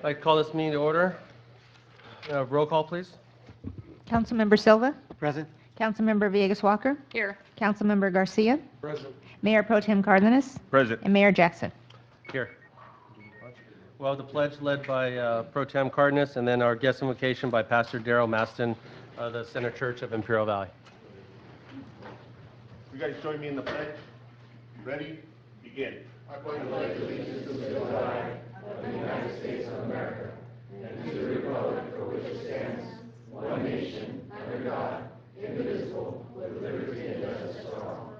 I'd like to call this meeting to order. Roll call, please. Councilmember Silva, Present. Councilmember Villegas Walker, Here. Councilmember Garcia, Present. Mayor Pro Tem Cardenas, Present. and Mayor Jackson. Here. Well, the pledge led by Pro Tem Cardenas, and then our guest invocation by Pastor Darrell Maston of the Center Church of Imperial Valley. You guys join me in the pledge. Ready? Begin. I pledge allegiance to the flag of the United States of America and to the republic for which it stands, one nation, under God, indivisible, with liberty and justice for all.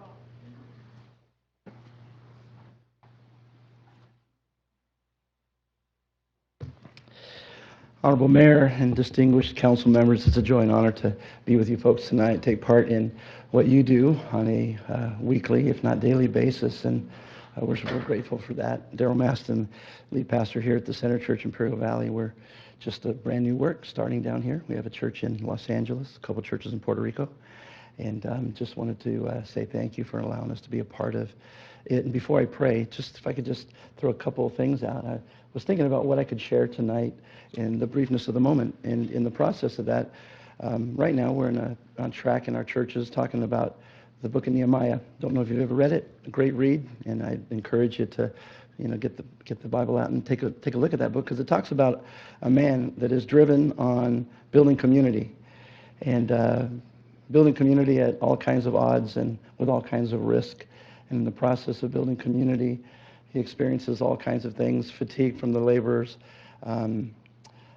Honorable Mayor and distinguished council members, it's a joy and honor to be with you folks tonight, take part in what you do on a weekly, if not daily basis, and we're grateful for that. Darrell Maston, lead pastor here at the Center Church Imperial Valley. We're just a brand new work starting down here. We have a church in Los Angeles, a couple churches in Puerto Rico, and just wanted to say thank you for allowing us to be a part of it. And before I pray, just if I could just throw a couple of things out. I was thinking about what I could share tonight in the briefness of the moment. And in the process of that, right now we're on track in our churches talking about the book of Nehemiah. Don't know if you've ever read it. A great read, and I encourage you to, get the Bible out and take a look at that book, because it talks about a man that is driven on building community, and building community at all kinds of odds and with all kinds of risk. And in the process of building community, he experiences all kinds of things: fatigue from the laborers,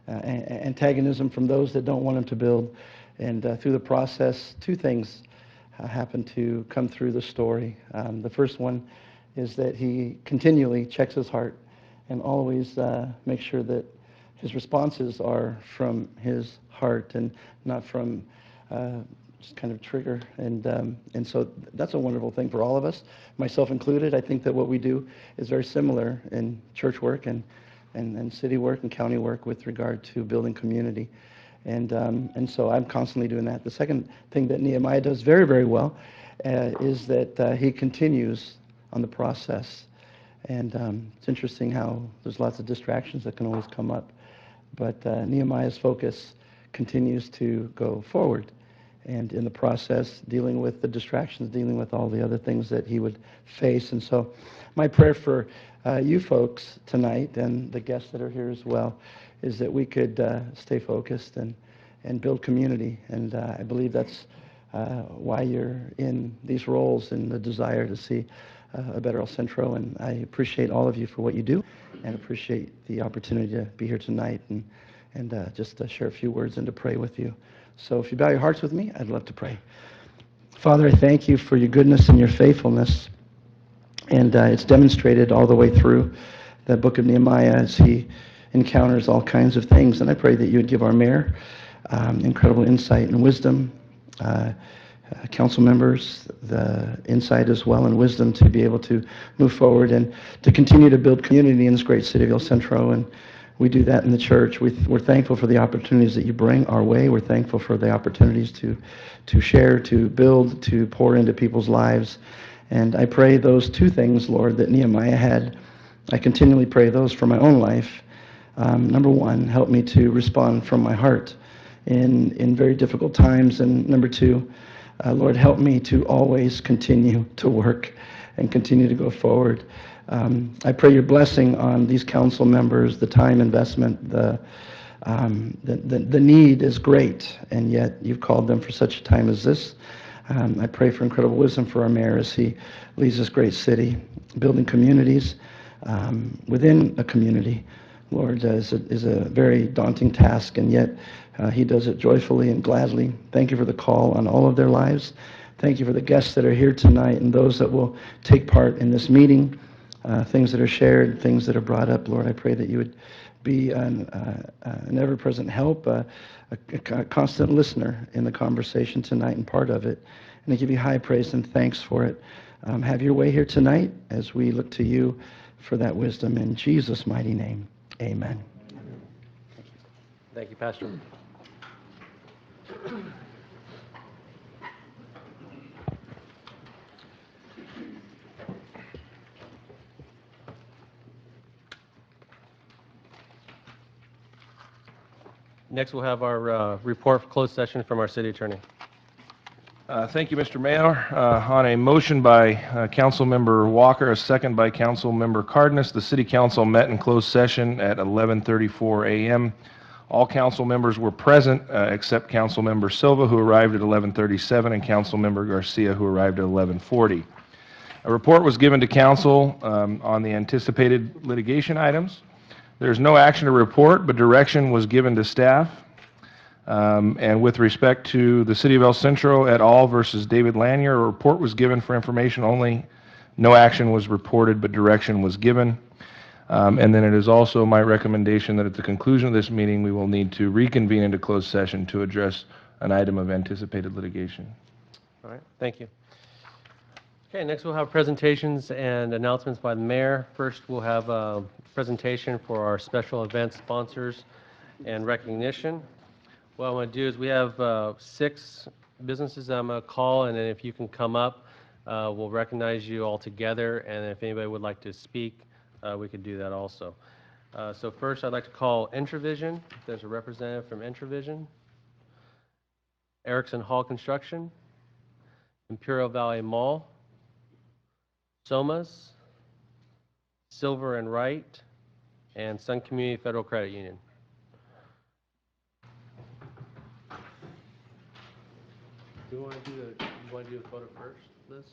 antagonism from those that don't want him to build. And through the process, two things happen to come through the story. The first one is that he continually checks his heart and always makes sure that his responses are from his heart and not from just kind of trigger. And so that's a wonderful thing for all of us, myself included. I think that what we do is very similar in church work and city work and county work with regard to building community. And so I'm constantly doing that. The second thing that Nehemiah does very, very well is that he continues on the process. And it's interesting how there's lots of distractions that can always come up. But Nehemiah's focus continues to go forward. And in the process, dealing with the distractions, dealing with all the other things that he would face. And so my prayer for you folks tonight, and the guests that are here as well, is that we could stay focused and build community. And I believe that's why you're in these roles, and the desire to see a better El Centro. And I appreciate all of you for what you do, and appreciate the opportunity to be here tonight and just to share a few words and to pray with you. So if you bow your hearts with me, I'd love to pray. Father, I thank you for your goodness and your faithfulness. And it's demonstrated all the way through the book of Nehemiah as he encounters all kinds of things. And I pray that you would give our mayor incredible insight and wisdom, council members the insight as well and wisdom to be able to move forward and to continue to build community in this great city of El Centro. And we do that in the church. We're thankful for the opportunities that you bring our way. We're thankful for the opportunities to share, to build, to pour into people's lives. And I pray those two things, Lord, that Nehemiah had. I continually pray those for my own life. Number one, help me to respond from my heart in very difficult times. And number two, Lord, help me to always continue to work and continue to go forward. I pray your blessing on these council members, the time investment, the need is great, and yet you've called them for such a time as this. I pray for incredible wisdom for our mayor as he leads this great city, building communities within a community. Lord, is a very daunting task, and yet he does it joyfully and gladly. Thank you for the call on all of their lives. Thank you for the guests that are here tonight and those that will take part in this meeting. Things that are shared, things that are brought up. Lord, I pray that you would be an ever-present help, a constant listener in the conversation tonight and part of it. And I give you high praise and thanks for it. Have your way here tonight as we look to you for that wisdom. In Jesus' mighty name, amen. Thank you, Pastor. Next, we'll have our report for closed session from our city attorney. Thank you, Mr. Mayor. On a motion by Councilmember Walker, a second by Councilmember Cardenas, the City Council met in closed session at 11:34 a.m. All council members were present except Councilmember Silva, who arrived at 11:37, and Councilmember Garcia, who arrived at 11:40. A report was given to council on the anticipated litigation items. There's no action to report, but direction was given to staff. And with respect to the City of El Centro et al. Versus David Lanier, a report was given for information only. No action was reported, but direction was given. And then it is also my recommendation that at the conclusion of this meeting, we will need to reconvene into closed session to address an item of anticipated litigation. All right, thank you. Okay, next we'll have presentations and announcements by the mayor. First, we'll have a presentation for our special event sponsors and recognition. What I want to do is we have 6 businesses that I'm going to call, and then if you can come up, we'll recognize you all together, and if anybody would like to speak, we could do that also. So first, I'd like to call Entravision. If there's a representative from Entravision. Erickson Hall Construction. Imperial Valley Mall. Somas. Silver and Wright. And Sun Community Federal Credit Union. Do you want to do the photo first, Liz?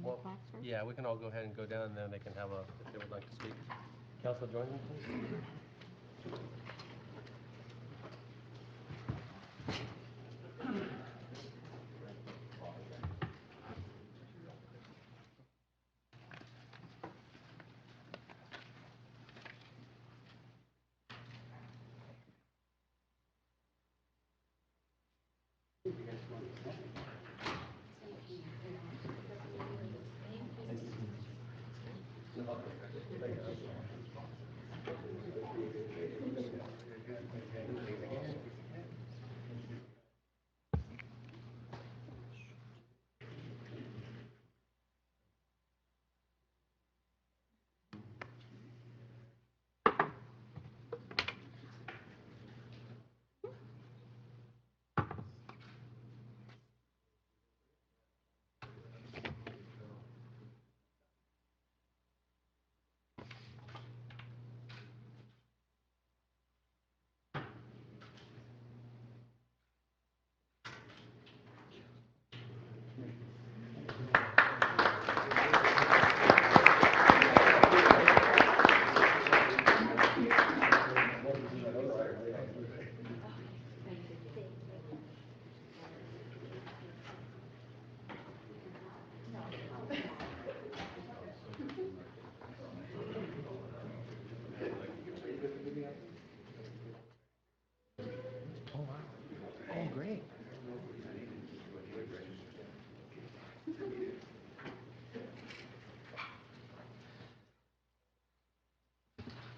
Well, yeah, we can all go ahead and go down, and then they can have if they would like to speak. Council, join me, please.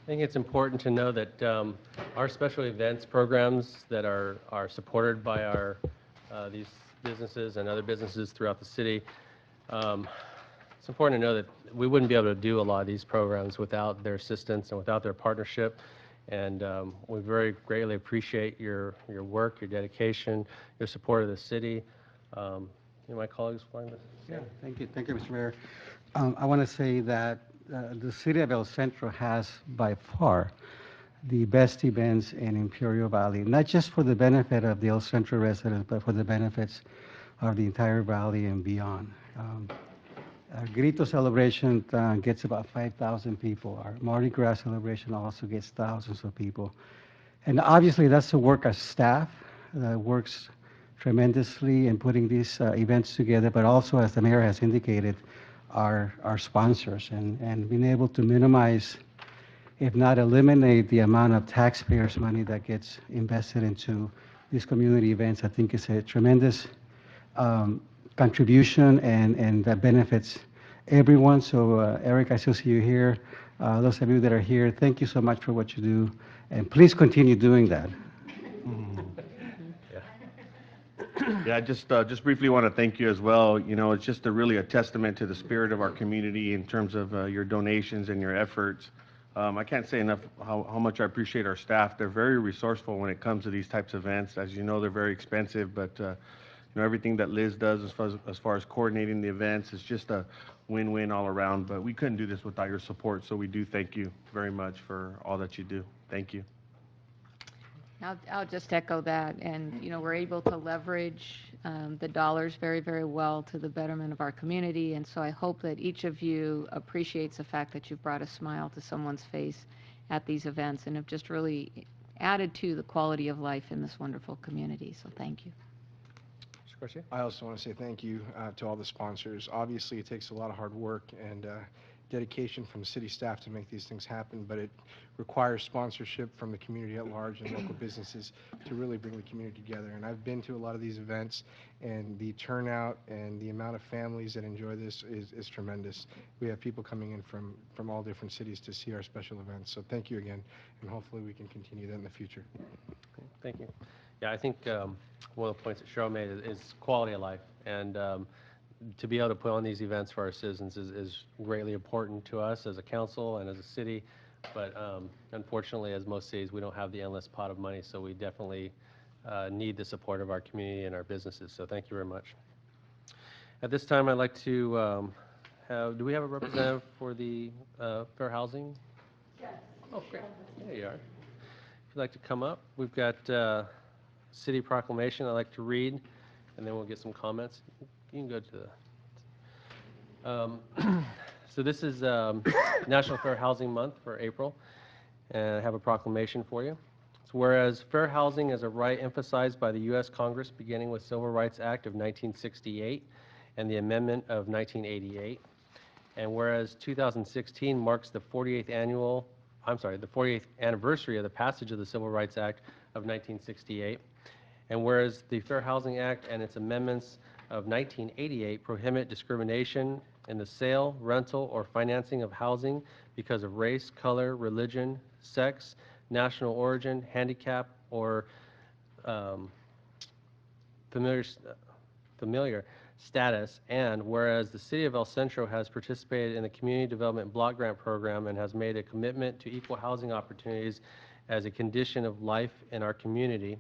I think it's important to know that our special events programs that are supported by these businesses and other businesses throughout the city, it's important to know that we wouldn't be able to do a lot of these programs without their assistance and without their partnership. And we very greatly appreciate your work, your dedication, your support of the city. My colleagues explain this? Yeah, thank you, Mr. Mayor. I want to say that the city of El Centro has by far the best events in Imperial Valley, not just for the benefit of the El Centro residents, but for the benefits of the entire valley and beyond. Our Grito celebration gets about 5,000 people. Our Mardi Gras celebration also gets thousands of people. And obviously, that's the work of staff that works tremendously in putting these events together, but also, as the mayor has indicated, our sponsors and being able to minimize, if not eliminate, the amount of taxpayers' money that gets invested into these community events, I think is a tremendous contribution and that benefits everyone. So, Eric, I still see you here. Those of you that are here, thank you so much for what you do, and please continue doing that. Yeah, I just briefly want to thank you as well. You know, it's just really a testament to the spirit of our community in terms of your donations and your efforts. I can't say enough how much I appreciate our staff. They're very resourceful when it comes to these types of events. As you know, they're very expensive, but everything that Liz does as far as coordinating the events is just a win-win all around. But we couldn't do this without your support, so we do thank you very much for all that you do. Thank you. I'll just echo that, and, we're able to leverage the dollars very, very well to the betterment of our community, and so I hope that each of you appreciates the fact that you've brought a smile to someone's face at these events and have just really added to the quality of life in this wonderful community, so thank you. Mr. Garcia? I also want to say thank you to all the sponsors. Obviously, it takes a lot of hard work and dedication from the city staff to make these things happen, but it requires sponsorship from the community at large and local businesses to really bring the community together. And I've been to a lot of these events, and the turnout and the amount of families that enjoy this is tremendous. We have people coming in from all different cities to see our special events. So thank you again, and hopefully we can continue that in the future. Thank you. Yeah, I think one of the points that Cheryl made is quality of life, and to be able to put on these events for our citizens is greatly important to us as a council and as a city, but unfortunately, as most cities, we don't have the endless pot of money, so we definitely need the support of our community and our businesses, so thank you very much. At this time, I'd like to do we have a representative for the fair housing? Yes. Oh, great. There you are. If you'd like to come up, we've got city proclamation I'd like to read, and then we'll get some comments. You can go to the... so this is National Fair Housing Month for April, and I have a proclamation for you. So whereas fair housing is a right emphasized by the U.S. Congress beginning with Civil Rights Act of 1968 and the Amendment of 1988, and whereas 2016 marks the 48th anniversary of the passage of the Civil Rights Act of 1968, and whereas the Fair Housing Act and its amendments of 1988 prohibit discrimination in the sale, rental, or financing of housing because of race, color, religion, sex, national origin, handicap, or familiar status, and whereas the City of El Centro has participated in the Community Development Block Grant Program and has made a commitment to equal housing opportunities as a condition of life in our community,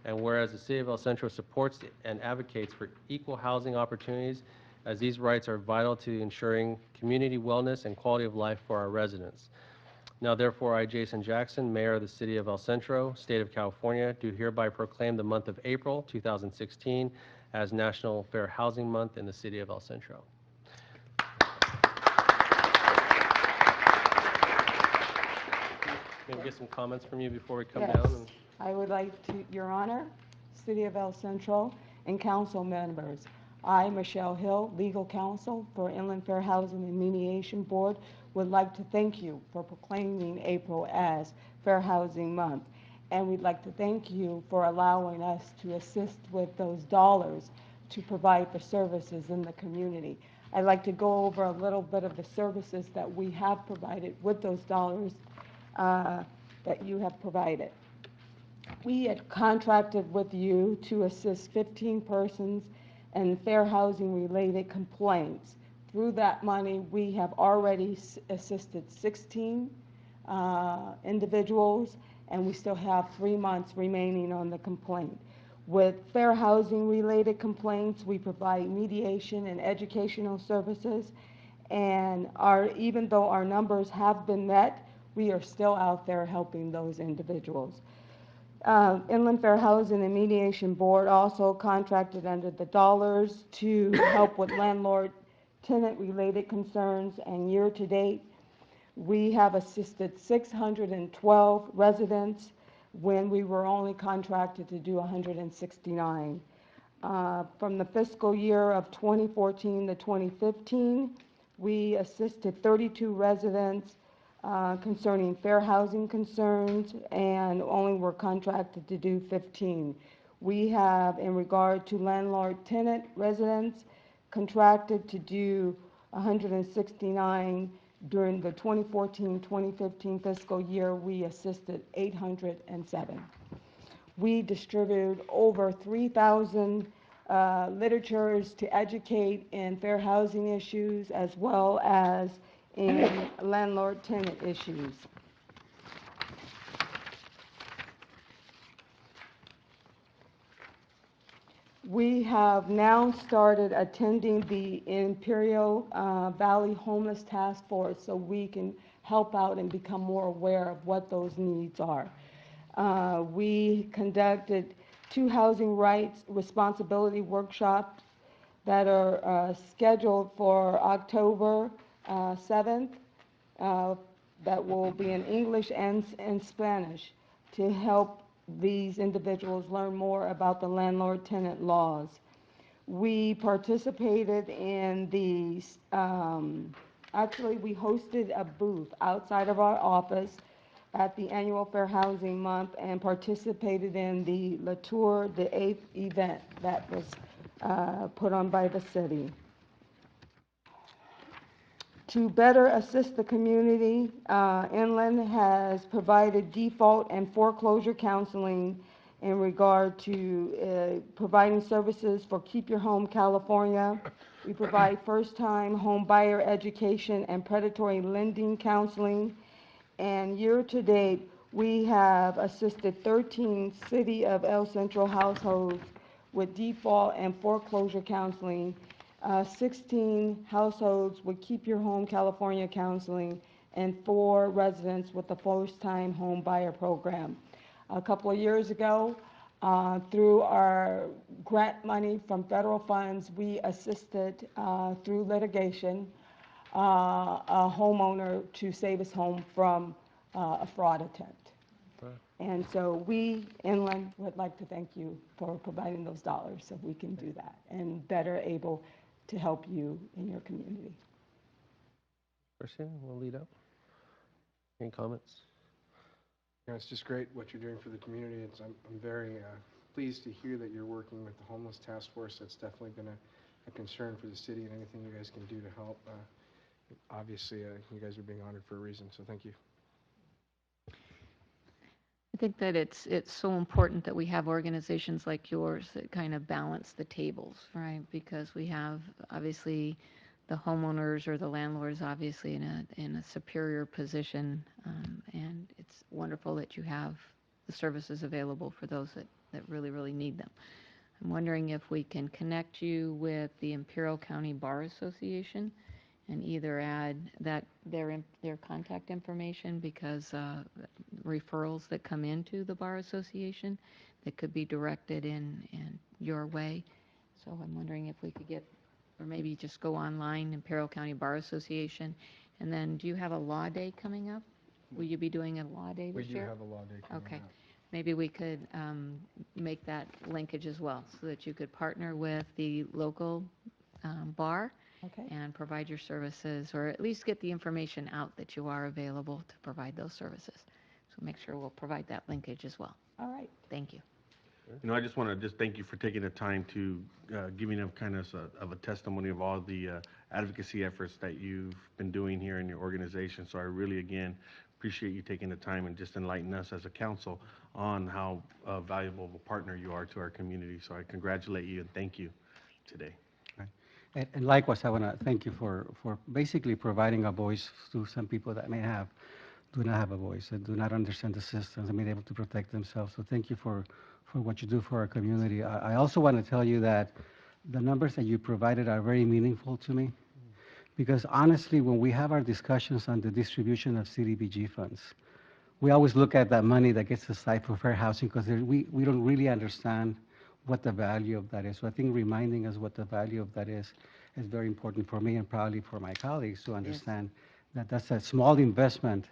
and whereas the City of El Centro supports and advocates for equal housing opportunities as these rights are vital to ensuring community wellness and quality of life for our residents. Now therefore, I, Jason Jackson, Mayor of the City of El Centro, State of California, do hereby proclaim the month of April 2016 as National Fair Housing Month in the City of El Centro. Can we get some comments from you before we come Yes. down? I would like to, Your Honor, City of El Centro, and council members. I, Michelle Hill, legal counsel for Inland Fair Housing and Mediation Board, would like to thank you for proclaiming April as Fair Housing Month. And we'd like to thank you for allowing us to assist with those dollars to provide for services in the community. I'd like to go over a little bit of the services that we have provided with those dollars that you have provided. We had contracted with you to assist 15 persons in fair housing related complaints. Through that money, we have already assisted 16 individuals, and we still have 3 months remaining on the complaint. With fair housing related complaints, we provide mediation and educational services, and even though our numbers have been met, we are still out there helping those individuals. Inland Fair Housing and Mediation Board also contracted under the dollars to help with landlord-tenant related concerns, and year to date, we have assisted 612 residents when we were only contracted to do 169. From the fiscal year of 2014 to 2015, we assisted 32 residents concerning fair housing concerns, and only were contracted to do 15. We have, in regard to landlord-tenant residents, contracted to do 169. During the 2014-2015 fiscal year, we assisted 807. We distributed over 3,000 literatures to educate in fair housing issues, as well as in landlord-tenant issues. We have now started attending the Imperial Valley Homeless Task Force so we can help out and become more aware of what those needs are. We conducted 2 housing rights responsibility workshops that are scheduled for October 7th. That will be in English and Spanish to help these individuals learn more about the landlord-tenant laws. We participated in the, actually, we hosted a booth outside of our office at the annual Fair Housing Month and participated in the La Tour de Eighth event that was put on by the city. To better assist the community, Inland has provided default and foreclosure counseling in regard to providing services for Keep Your Home California. We provide first-time home buyer education and predatory lending counseling. And year-to-date, we have assisted 13 City of El Centro households with default and foreclosure counseling, 16 households with Keep Your Home California counseling, and 4 residents with the first-time home buyer program. A couple of years ago, through our grant money from federal funds, we assisted through litigation a homeowner to save his home from a fraud attempt. And so we, Inland, would like to thank you for providing those dollars so we can do that and better able to help you in your community. Garcia, we'll lead up. Any comments? Yeah, it's just great what you're doing for the community. I'm very pleased to hear that you're working with the Homeless Task Force. That's definitely been a concern for the city, and anything you guys can do to help. Obviously, you guys are being honored for a reason, so thank you. I think that it's so important that we have organizations like yours that kind of balance the tables, right? Because we have obviously the homeowners or the landlords obviously in a superior position, and it's wonderful that you have the services available for those that really need them. I'm wondering if we can connect you with the Imperial County Bar Association and either add their contact information, because referrals that come into the Bar Association that could be directed in your way. So I'm wondering if we could get, or maybe just go online, Imperial County Bar Association. And then do you have a law day coming up? Will you be doing a law day We this do year? have a law day coming Okay. up. Maybe we could make that linkage as well, so that you could partner with the local bar Okay? and provide your services, or at least get the information out that you are available to provide those services. So make sure we'll provide that linkage as well. All right. Thank you. I just want to just thank you for taking the time to giving them kind of a testimony of all the advocacy efforts that you've been doing here in your organization. So I really, again, appreciate you taking the time and just enlighten us as a council on how valuable of a partner you are to our community. So I congratulate you and thank you today. And likewise, I want to thank you for basically providing a voice to some people that do not have a voice and do not understand the systems and being able to protect themselves. So thank you for what you do for our community. I also want to tell you that the numbers that you provided are very meaningful to me, because honestly, when we have our discussions on the distribution of CDBG funds, we always look at that money that gets aside for fair housing, because we don't really understand what the value of that is. So I think reminding us what the value of that is very important for me and probably for my colleagues to understand that that's a small investment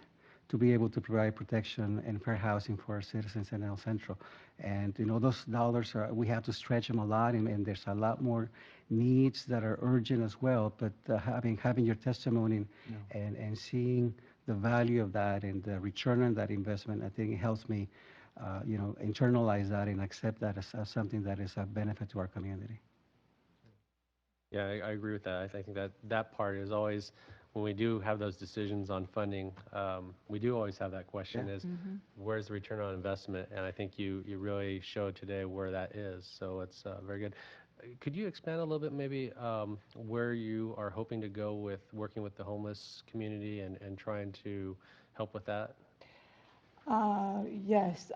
to be able to provide protection and fair housing for our citizens in El Centro. And those dollars we have to stretch them a lot, and there's a lot more needs that are urgent as well. But having your testimony and seeing the value of that and the return on that investment, I think it helps me internalize that and accept that as something that is a benefit to our community. Yeah, I agree with that. I think that part is always, when we do have those decisions on funding, we do always have that question is, where's the return on investment? And I think you really showed today where that is. So it's very good. Could you expand a little bit, maybe, where you are hoping to go with working with the homeless community and trying to help with that? Yes,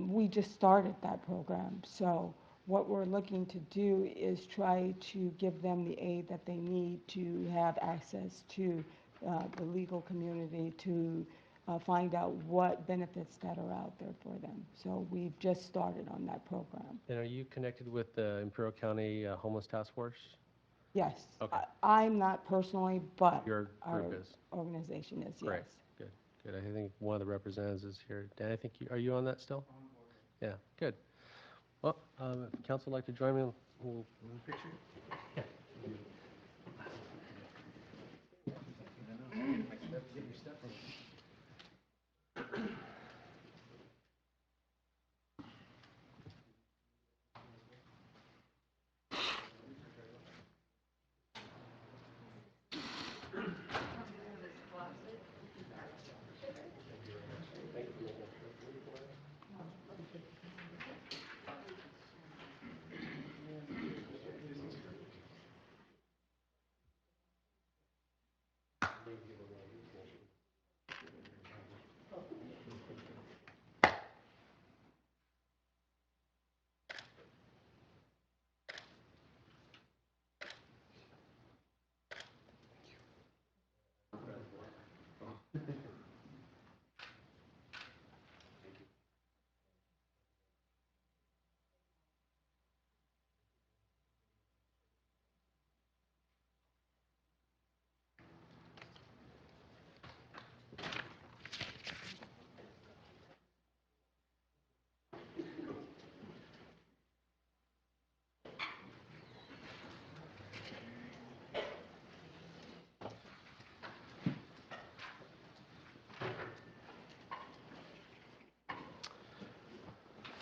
we just started that program. So what we're looking to do is try to give them the aid that they need to have access to the legal community to find out what benefits that are out there for them. So we've just started on that program. And are you connected with the Imperial County Homeless Task Force? Yes. Okay. I'm not personally, but Your our group is? organization is, Great. yes. Good, good. I think one of the representatives is here. Dan, I think are you on that still? Yeah, good. Well, if council would like to join me, we'll picture. Yeah.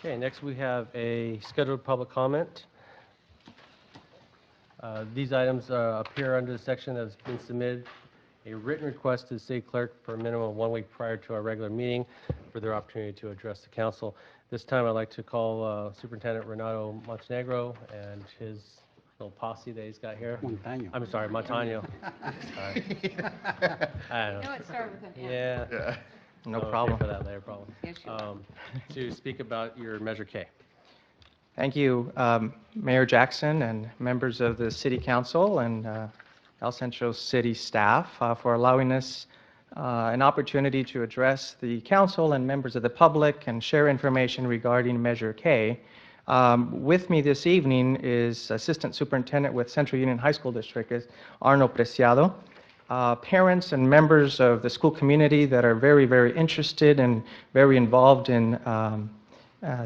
Okay, next we have a scheduled public comment. These items appear under the section that has been submitted, a written request to the city clerk for a minimum of 1 week prior to our regular meeting for their opportunity to address the council. This time I'd like to call Superintendent Renato Montenegro and his little posse that he's got here. Montaño. I'm sorry, Montaño. Sorry. I don't know. No, it started with an M. Yeah. No I'll problem. pay for that later, probably. Yes, you will. To speak about your Measure K. Thank you, Mayor Jackson and members of the City Council and El Centro City staff for allowing us an opportunity to address the council and members of the public and share information regarding Measure K. With me this evening is Assistant Superintendent with Central Union High School District, is Arno Preciado. Parents and members of the school community that are very, very interested and very involved in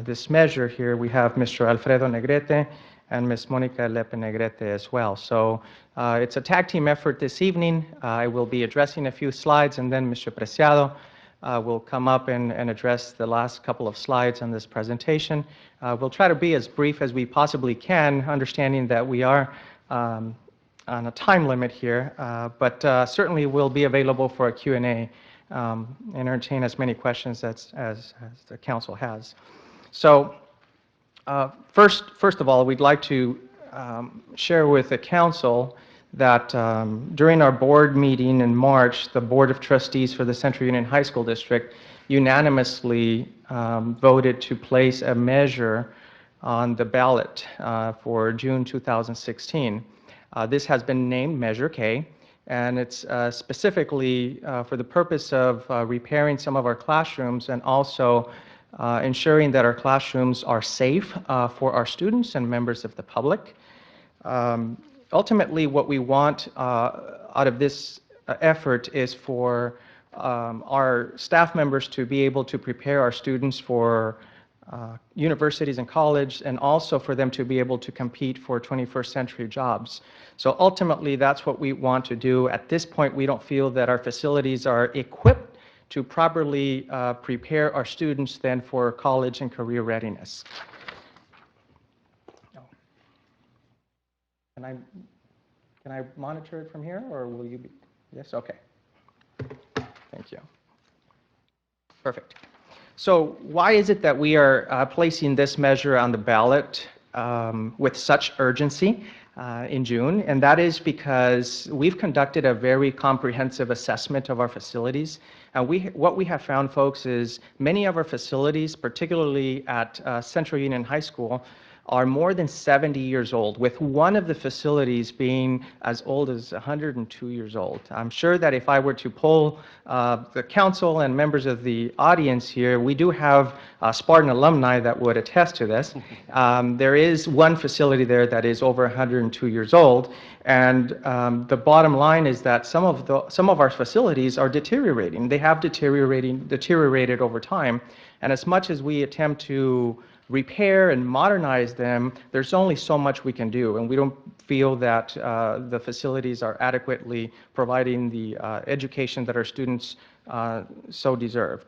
this measure here. We have Mr. Alfredo Negrete and Ms. Monica Lepe Negrete as well. So it's a tag team effort this evening. I will be addressing a few slides, and then Mr. Preciado will come up and address the last couple of slides on this presentation. We'll try to be as brief as we possibly can, understanding that we are on a time limit here, but certainly we'll be available for a Q&A and entertain as many questions as the council has. So first of all, we'd like to share with the council that during our board meeting in March, the Board of Trustees for the Central Union High School District unanimously voted to place a measure on the ballot for June 2016. This has been named Measure K, and it's specifically for the purpose of repairing some of our classrooms and also ensuring that our classrooms are safe for our students and members of the public. Ultimately, what we want out of this effort is for our staff members to be able to prepare our students for universities and college, and also for them to be able to compete for 21st century jobs. So ultimately, that's what we want to do. At this point, we don't feel that our facilities are equipped to properly prepare our students then for college and career readiness. Can I monitor it from here, or will you be? Yes, okay. Thank you. Perfect. So why is it that we are placing this measure on the ballot? with such urgency in June, and that is because we've conducted a very comprehensive assessment of our facilities. And what we have found, folks, is many of our facilities, particularly at Central Union High School, are more than 70 years old, with one of the facilities being as old as 102 years old. I'm sure that if I were to poll the council and members of the audience here, we do have Spartan alumni that would attest to this. There is one facility there that is over 102 years old, and the bottom line is that some of our facilities are deteriorating. They have deteriorated over time, and as much as we attempt to repair and modernize them, there's only so much we can do, and we don't feel that the facilities are adequately providing the education that our students so deserve.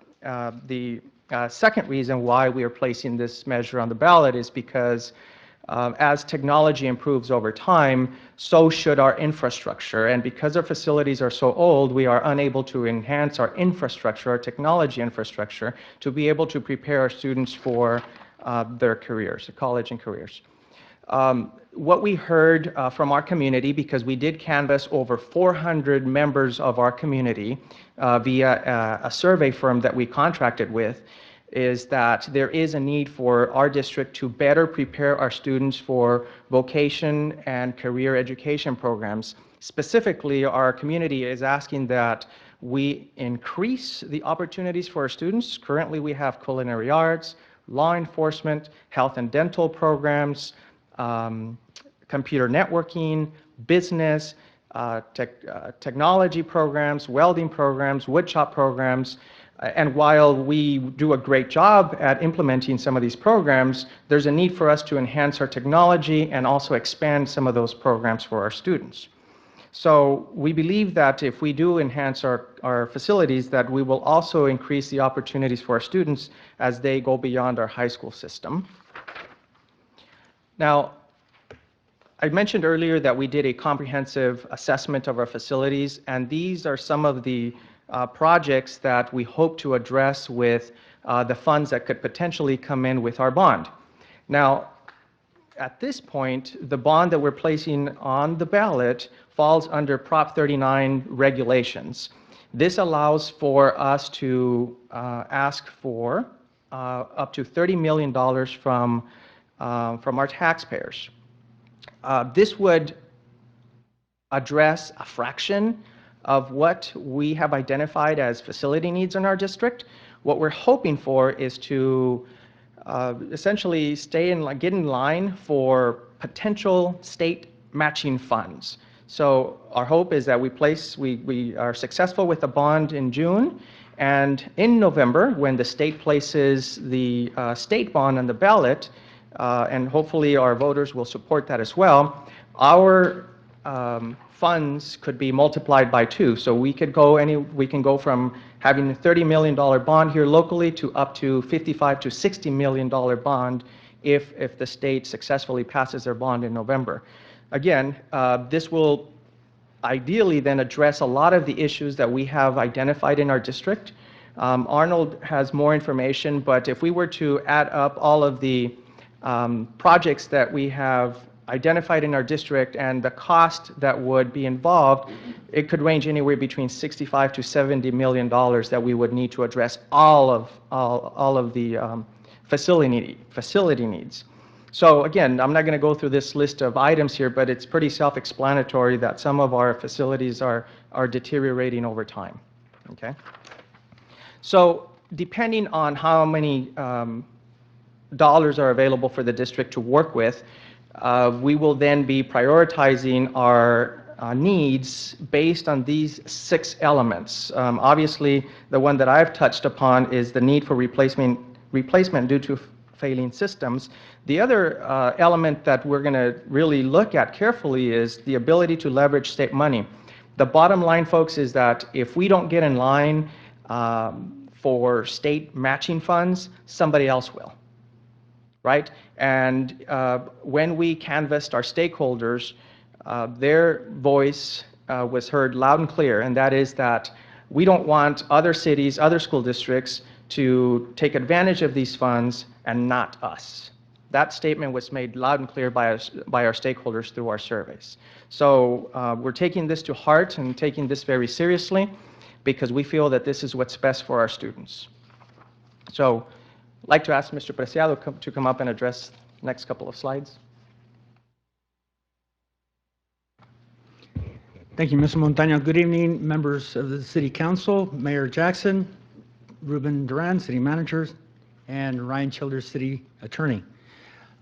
The second reason why we are placing this measure on the ballot is because as technology improves over time, so should our infrastructure. And because our facilities are so old, we are unable to enhance our infrastructure, our technology infrastructure, to be able to prepare our students for their careers, college and careers. What we heard from our community, because we did canvass over 400 members of our community via a survey firm that we contracted with, is that there is a need for our district to better prepare our students for vocation and career education programs. Specifically, our community is asking that we increase the opportunities for our students. Currently, we have culinary arts, law enforcement, health and dental programs, computer networking, business, technology programs, welding programs, woodshop programs. And while we do a great job at implementing some of these programs, there's a need for us to enhance our technology and also expand some of those programs for our students. So we believe that if we do enhance our facilities, that we will also increase the opportunities for our students as they go beyond our high school system. Now, I mentioned earlier that we did a comprehensive assessment of our facilities, and these are some of the projects that we hope to address with the funds that could potentially come in with our bond. Now, at this point, the bond that we're placing on the ballot falls under Prop 39 regulations. This allows for us to ask for up to $30 million from our taxpayers. This would address a fraction of what we have identified as facility needs in our district. What we're hoping for is to essentially get in line for potential state matching funds. So our hope is that we are successful with the bond in June, and in November, when the state places the state bond on the ballot, and hopefully our voters will support that as well, our funds could be multiplied by 2. So we can go from having a $30 million bond here locally to up to $55 to $60 million bond if the state successfully passes their bond in November. Again, this will ideally then address a lot of the issues that we have identified in our district. Arnold has more information, but if we were to add up all of the projects that we have identified in our district and the cost that would be involved, it could range anywhere between $65 to $70 million that we would need to address all of the facility needs. So again, I'm not going to go through this list of items here, but it's pretty self-explanatory that some of our facilities are deteriorating over time. Okay. So depending on how many dollars are available for the district to work with, we will then be prioritizing our needs based on these 6 elements. Obviously, the one that I've touched upon is the need for replacement due to failing systems. The other element that we're going to really look at carefully is the ability to leverage state money. The bottom line, folks, is that if we don't get in line for state matching funds, somebody else will. Right? And when we canvassed our stakeholders, their voice was heard loud and clear, and that is that we don't want other cities, other school districts to take advantage of these funds and not us. that statement was made loud and clear by our stakeholders through our surveys. So we're taking this to heart and taking this very seriously because we feel that this is what's best for our students. So I'd like to ask Mr. Preciado to come up and address the next couple of slides. Thank you, Mr. Montaño. Good evening, members of the City Council, Mayor Jackson, Ruben Duran, City Manager, and Ryan Childers, City Attorney.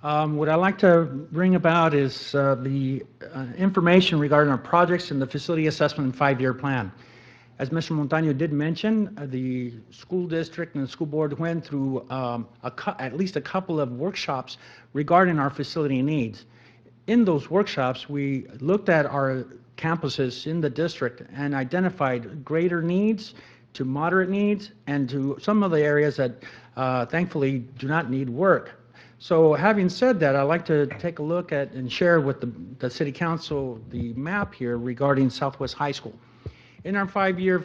What I'd like to bring about is the information regarding our projects and the facility assessment and 5-year plan. As Mr. Montaño did mention, the school district and the school board went through at least a couple of workshops regarding our facility needs. In those workshops, we looked at our campuses in the district and identified greater needs to moderate needs and to some of the areas that thankfully do not need work. So having said that, I'd like to take a look at and share with the City Council the map here regarding Southwest High School. In our 5-year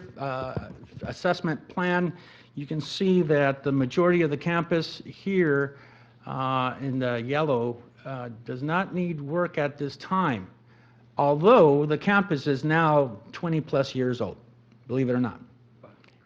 assessment plan, you can see that the majority of the campus here in the yellow does not need work at this time, although the campus is now 20-plus years old, believe it or not.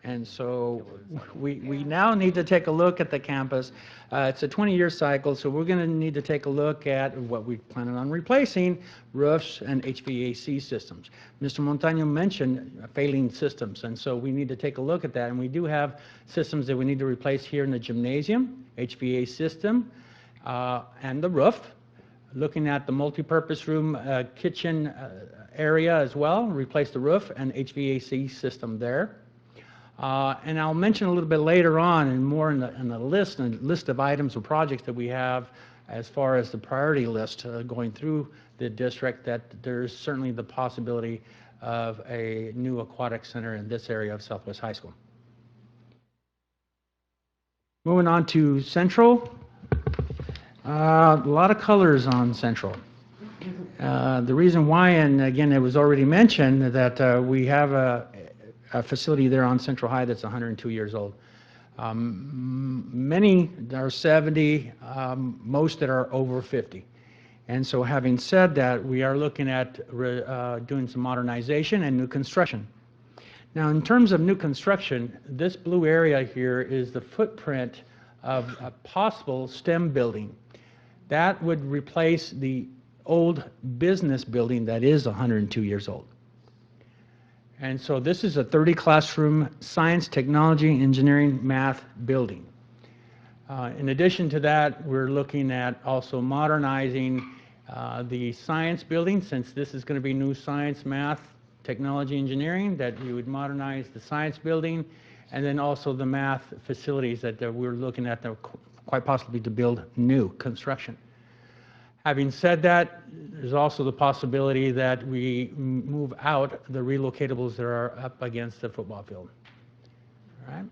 And so we now need to take a look at the campus. It's a 20-year cycle, so we're going to need to take a look at what we plan on replacing, roofs and HVAC systems. Mr. Montaño mentioned failing systems, and so we need to take a look at that. And we do have systems that we need to replace here in the gymnasium, HVAC system, and the roof. Looking at the multipurpose room kitchen area as well, replace the roof and HVAC system there. And I'll mention a little bit later on and more in the list of items or projects that we have as far as the priority list going through the district, that there's certainly the possibility of a new aquatic center in this area of Southwest High School. Moving on to Central. A lot of colors on Central. The reason why, and again, it was already mentioned, that we have a facility there on Central High that's 102 years old. Many are 70, most that are over 50. And so having said that, we are looking at doing some modernization and new construction. Now, in terms of new construction, this blue area here is the footprint of a possible STEM building. That would replace the old business building that is 102 years old. And so this is a 30-classroom science, technology, engineering, math building. In addition to that, we're looking at also modernizing the science building, since this is going to be new science, math, technology, engineering, that we would modernize the science building, and then also the math facilities that we're looking at quite possibly to build new construction. Having said that, there's also the possibility that we move out the relocatables that are up against the football field. All right?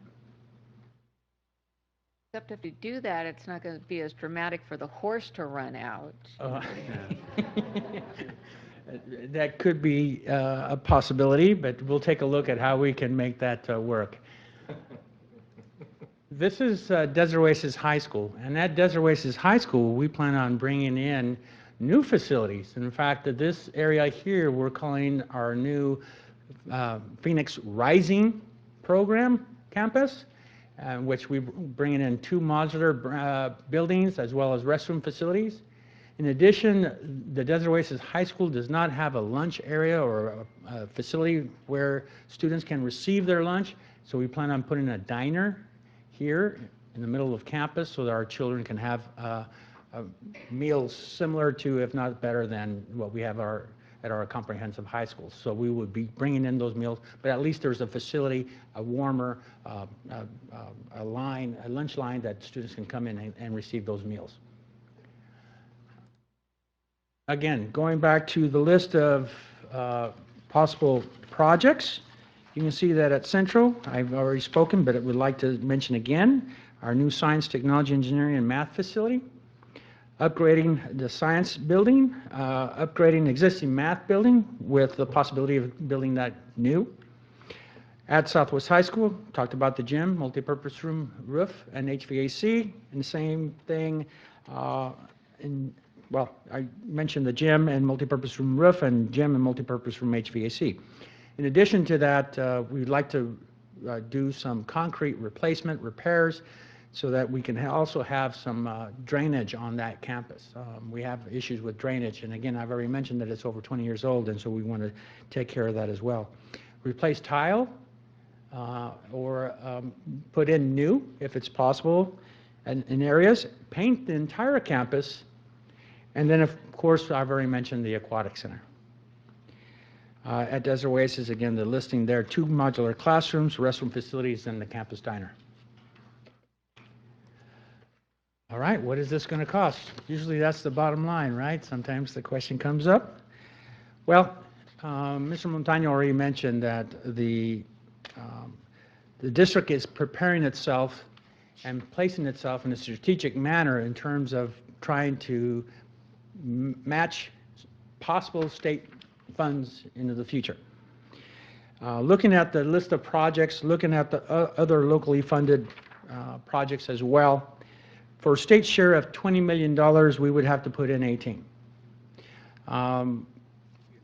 Except if you do that, it's not going to be as dramatic for the horse to run out. That could be a possibility, but we'll take a look at how we can make that work. This is Desert Oasis High School, and at Desert Oasis High School, we plan on bringing in new facilities. In fact, this area here, we're calling our new Phoenix Rising program campus, which we're bringing in 2 modular buildings as well as restroom facilities. In addition, the Desert Oasis High School does not have a lunch area or a facility where students can receive their lunch, so we plan on putting a diner here in the middle of campus so that our children can have meals similar to, if not better than, what we have at our comprehensive high schools. So we would be bringing in those meals, but at least there's a facility, a warmer, a lunch line that students can come in and receive those meals. Again, going back to the list of possible projects, you can see that at Central, I've already spoken, but I would like to mention again, our new science, technology, engineering, and math facility, upgrading the science building, upgrading existing math building with the possibility of building that new. At Southwest High School, talked about the gym, multipurpose room, roof, and HVAC, and the same thing in, well, I mentioned the gym and multipurpose room roof and gym and multipurpose room HVAC. In addition to that, we'd like to do some concrete replacement repairs so that we can also have some drainage on that campus. We have issues with drainage, and again, I've already mentioned that it's over 20 years old, and so we want to take care of that as well. Replace tile or put in new, if it's possible, in areas. Paint the entire campus, and then, of course, I've already mentioned the aquatic center. At Desert Oasis, again, the listing there, 2 modular classrooms, restroom facilities, and the campus diner. All right, what is this going to cost? Usually that's the bottom line, right? Sometimes the question comes up. Well, Mr. Montaño already mentioned that the district is preparing itself and placing itself in a strategic manner in terms of trying to match possible state funds into the future. Looking at the list of projects, looking at the other locally funded projects as well, for a state share of $20 million, we would have to put in 18.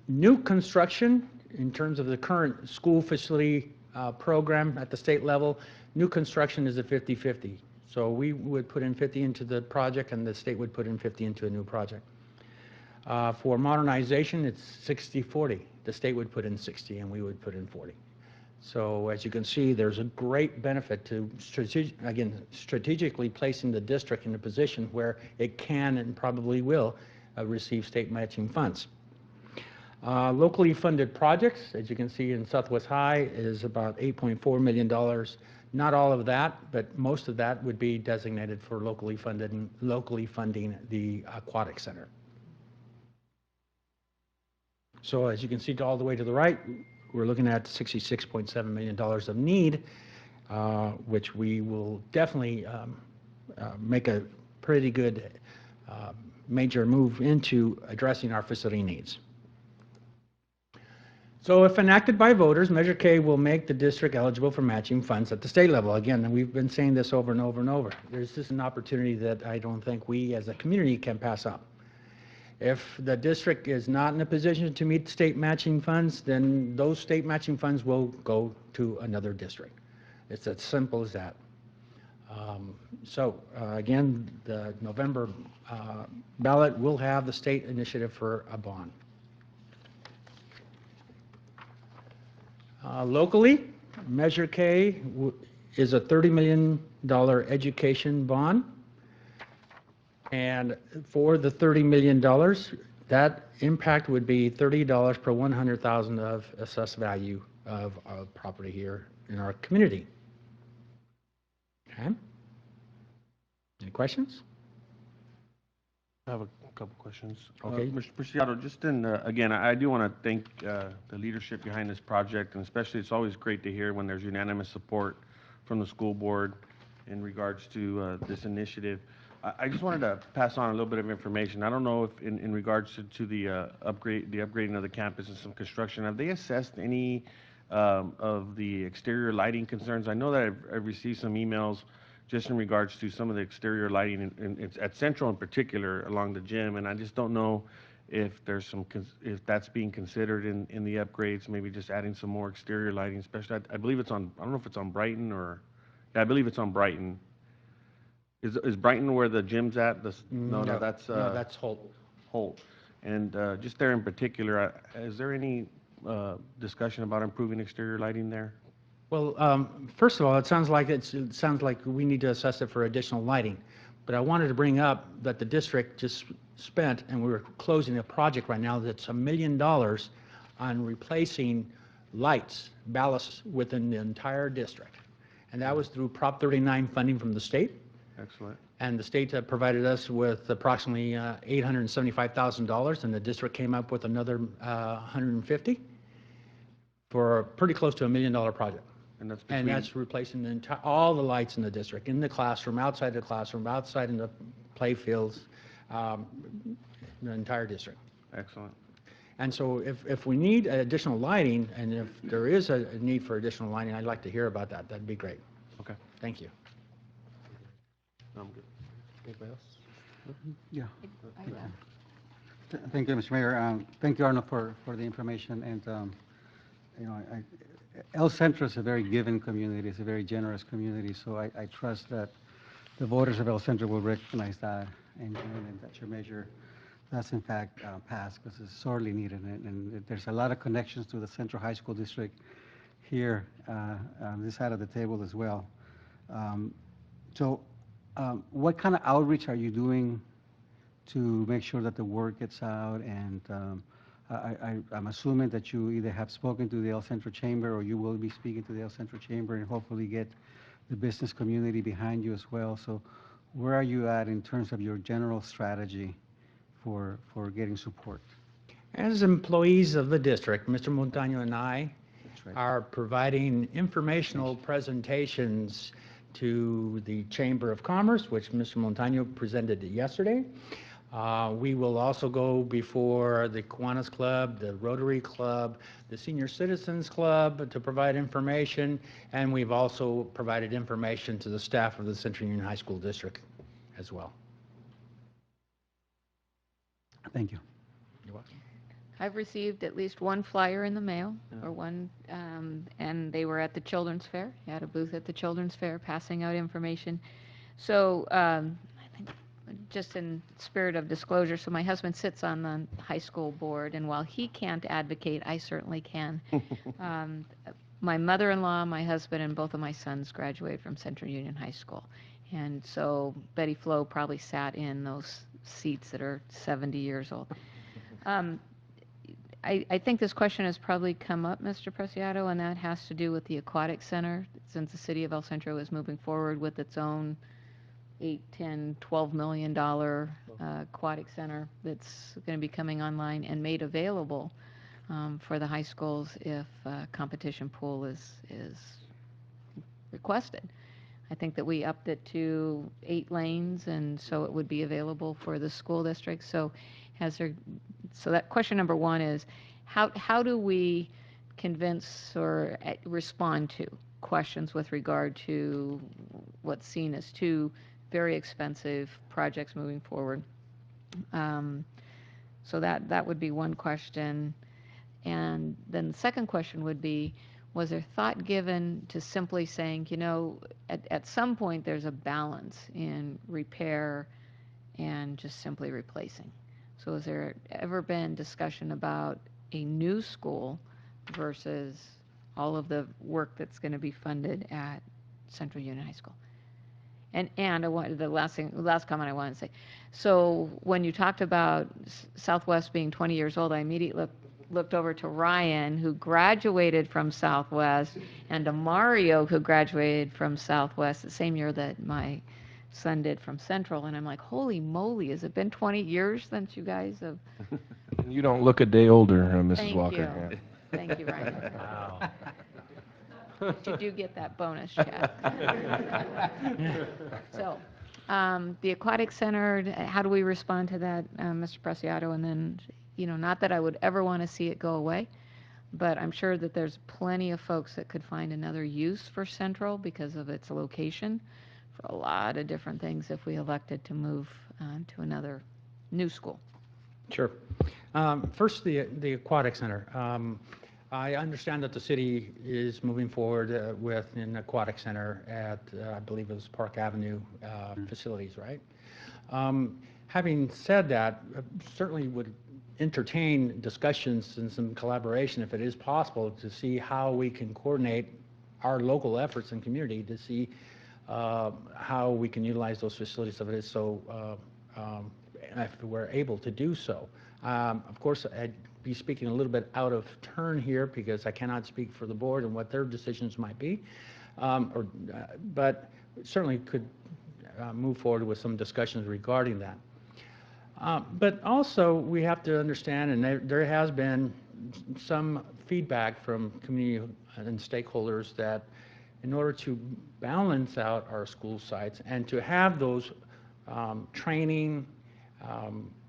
New construction, in terms of the current school facility program at the state level, new construction is a 50-50. So we would put in 50 into the project, and the state would put in 50 into a new project. For modernization, it's 60-40. The state would put in 60, and we would put in 40. So as you can see, there's a great benefit to, strategically placing the district in a position where it can and probably will receive state matching funds. Locally funded projects, as you can see in Southwest High, is about $8.4 million. Not all of that, but most of that would be designated for locally funding the aquatic center. So as you can see all the way to the right, we're looking at $66.7 million of need, which we will definitely make a pretty good major move into addressing our facility needs. So if enacted by voters, Measure K will make the district eligible for matching funds at the state level. Again, and we've been saying this over and over and over. There's just an opportunity that I don't think we as a community can pass up. If the district is not in a position to meet state matching funds, then those state matching funds will go to another district. It's as simple as that. Again, the November ballot will have the state initiative for a bond. Locally, Measure K is a $30 million education bond. And for the $30 million, that impact would be $30 per 100,000 of assessed value of property here in our community. Okay. Any questions? I have a couple questions. Okay. Mr. Preciado, just again, I do want to thank the leadership behind this project, and especially it's always great to hear when there's unanimous support from the school board in regards to this initiative. I just wanted to pass on a little bit of information. I don't know if in regards to the upgrading of the campus and some construction, have they assessed any of the exterior lighting concerns? I know that I've received some emails just in regards to some of the exterior lighting at Centro in particular along the gym, and I just don't know if there's if that's being considered in the upgrades, maybe just adding some more exterior lighting, especially I believe it's on, I don't know if it's on Brighton or, yeah, I believe it's on Brighton. Is Brighton where the gym's at? No, that's Holt. Holt. And just there in particular, is there any discussion about improving exterior lighting there? Well, first of all, it sounds like we need to assess it for additional lighting. But I wanted to bring up that the district just spent, and we're closing a project right now that's $1 million on replacing lights, ballasts within the entire district. And that was through Prop 39 funding from the state. Excellent. And the state provided us with approximately $875,000, and the district came up with another $150 for pretty close to $1 million project. And that's replacing all the lights in the district, in the classroom, outside the classroom, outside in the play fields, the entire district. Excellent. And so if we need additional lighting, and if there is a need for additional lighting, I'd like to hear about that. That'd be great. Okay. Thank you. I'm good. Anybody else? Yeah. Thank you, Mr. Mayor. Thank you, Arnold, for the information. And, you know, El Centro is a very giving community. It's a very generous community. So I trust that the voters of El Centro will recognize that and that your measure that's in fact passed because it's sorely needed. And there's a lot of connections to the Central High School District here on this side of the table as well. So what kind of outreach are you doing to make sure that the word gets out? And I'm assuming that you either have spoken to the El Centro Chamber or you will be speaking to the El Centro Chamber and hopefully get the business community behind you as well. So where are you at in terms of your general strategy for getting support? As employees of the district, Mr. Montaño and I That's right. are providing informational presentations to the Chamber of Commerce, which Mr. Montaño presented yesterday. We will also go before the Kiwanis Club, the Rotary Club, the Senior Citizens Club to provide information, and we've also provided information to the staff of the Central Union High School District as well. Thank you. You're welcome. I've received at least one flyer in the mail, or one, and they were at the Children's Fair. He had a booth at the Children's Fair passing out information. So I think just in spirit of disclosure, so my husband sits on the high school board, and while he can't advocate, I certainly can. My mother-in-law, my husband, and both of my sons graduated from Central Union High School. And so Betty Flo probably sat in those seats that are 70 years old. I think this question has probably come up, Mr. Preciado, and that has to do with the Aquatic Center, since the city of El Centro is moving forward with its own $8, $10, $12 million aquatic center that's going to be coming online and made available for the high schools if competition pool is requested. I think that we upped it to 8 lanes, and so it would be available for the school district. So so that question number one is, how do we convince or respond to questions with regard to what's seen as 2 very expensive projects moving forward? So that would be one question. And then the second question would be, was there thought given to simply saying, you know, at some point there's a balance in repair and just simply replacing? So has there ever been discussion about a new school versus all of the work that's going to be funded at Central Union High School? And I wanted the last comment I wanted to say. So when you talked about Southwest being 20 years old, I immediately looked over to Ryan, who graduated from Southwest, and to Mario, who graduated from Southwest the same year that my son did from Central. And I'm like, holy moly, has it been 20 years since you guys have? You don't look a day older, Mrs. Thank Walker. you. Yeah. Thank you, Ryan. Wow. But you do get that bonus check. So, the Aquatic Center, how do we respond to that, Mr. Preciado? And then, you know, not that I would ever want to see it go away, but I'm sure that there's plenty of folks that could find another use for Central because of its location for a lot of different things if we elected to move to another new school. Sure. First, the Aquatic Center. I understand that the city is moving forward with an aquatic center at, I believe it was Park Avenue facilities, right? Having said that, certainly would entertain discussions and some collaboration, if it is possible, to see how we can coordinate our local efforts and community to see how we can utilize those facilities if it is so, if we're able to do so. Of course, I'd be speaking a little bit out of turn here because I cannot speak for the board and what their decisions might be, but certainly could move forward with some discussions regarding that. But also, we have to understand, and there has been some feedback from community and stakeholders that in order to balance out our school sites and to have those training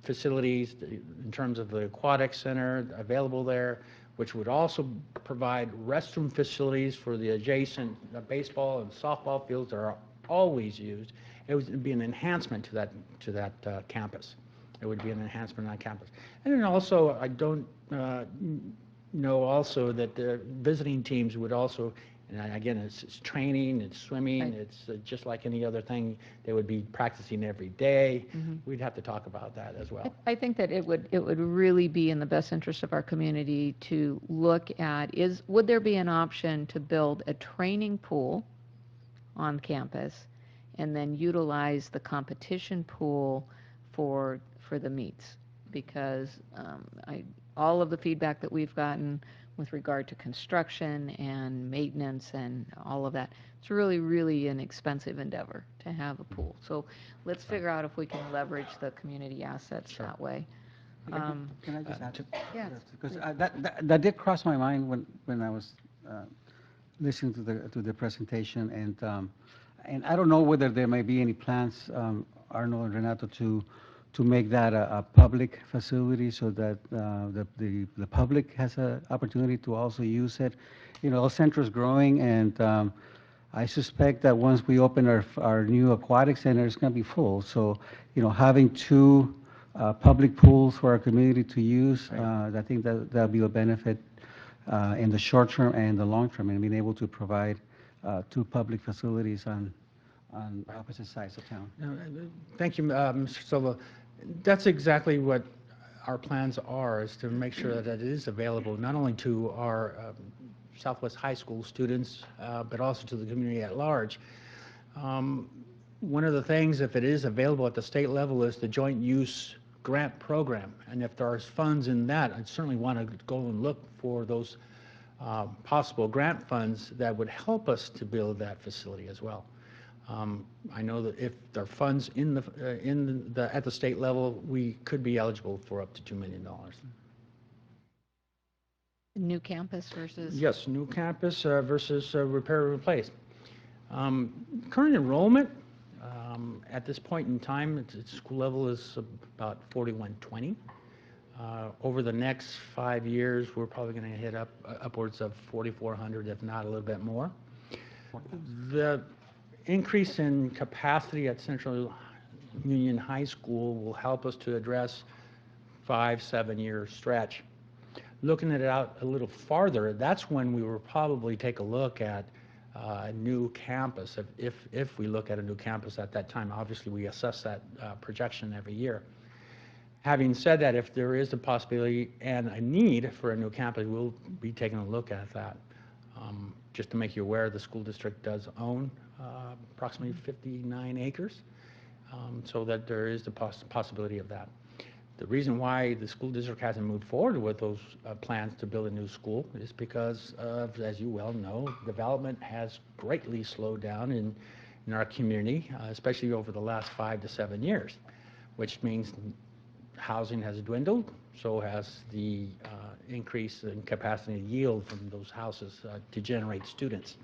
facilities in terms of the aquatic center available there, which would also provide restroom facilities for the adjacent baseball and softball fields that are always used, It would be an enhancement to that campus. It would be an enhancement on campus. And then also, I don't know also that the visiting teams would also, and again, it's training, it's swimming, Right. it's just like any other thing. They would be practicing every day. Mhm. We'd have to talk about that as well. I think that it would really be in the best interest of our community to look at, would there be an option to build a training pool on campus and then utilize the competition pool for the meets? Because all of the feedback that we've gotten with regard to construction and maintenance and all of that, it's really, really an expensive endeavor to have a pool. So let's figure out if we can leverage the community assets Sure. that way. Can I just add? Yes, Because that did cross my mind when I was listening to the presentation, and I don't know whether there may be any plans, Arnold and Renato, to make that a public facility so that the public has an opportunity to also use it. You know, El Centro is growing, and I suspect that once we open our new aquatic center, it's going to be full. So, you know, having two public pools for our community to use, I think that'll be a benefit in the short term and the long term, and being able to provide two public facilities on opposite sides of town. Thank you, Mr. Silva. That's exactly what our plans are, is to make sure that it is available not only to our Southwest High School students, but also to the community at large. One of the things, if it is available at the state level, is the joint use grant program. And if there are funds in that, I'd certainly want to go and look for those possible grant funds that would help us to build that facility as well. I know that if there are funds at the state level, we could be eligible for up to $2 million. new campus versus? Yes, new campus versus repair or replace. Current enrollment at this point in time, at school level, is about 4,120. Over the next 5 years, we're probably going to hit upwards of 4,400, if not a little bit more. The increase in capacity at Central Union High School will help us to address 5-7 year stretch. Looking at it out a little farther, that's when we will probably take a look at a new campus. If we look at a new campus at that time, obviously we assess that projection every year. Having said that, if there is a possibility and a need for a new campus, we'll be taking a look at that. Just to make you aware, the school district does own approximately 59 acres, so that there is the possibility of that. The reason why the school district hasn't moved forward with those plans to build a new school is because of, as you well know, development has greatly slowed down in our community, especially over the last 5 to 7 years, which means housing has dwindled, so has the increase in capacity and yield from those houses to generate students.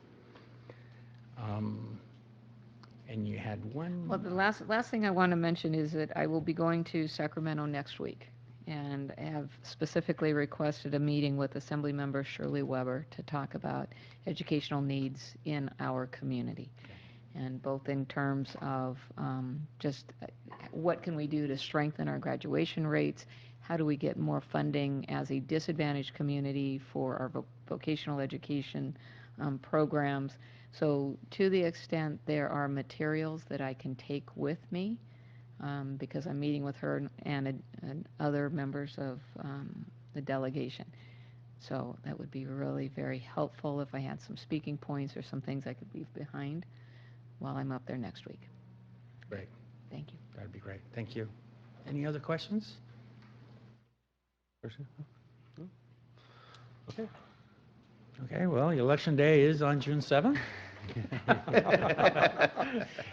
And you had one? Well, the last thing I want to mention is that I will be going to Sacramento next week, and have specifically requested a meeting with Assemblymember Shirley Weber to talk about educational needs in our community. And both in terms of just what can we do to strengthen our graduation rates, how do we get more funding as a disadvantaged community for our vocational education programs. So to the extent there are materials that I can take with me, because I'm meeting with her and other members of the delegation. So that would be really very helpful if I had some speaking points or some things I could leave behind while I'm up there next week. Great. Thank you. That'd be great. Thank you. Any other questions? Okay. Okay, well, election day is on June 7th.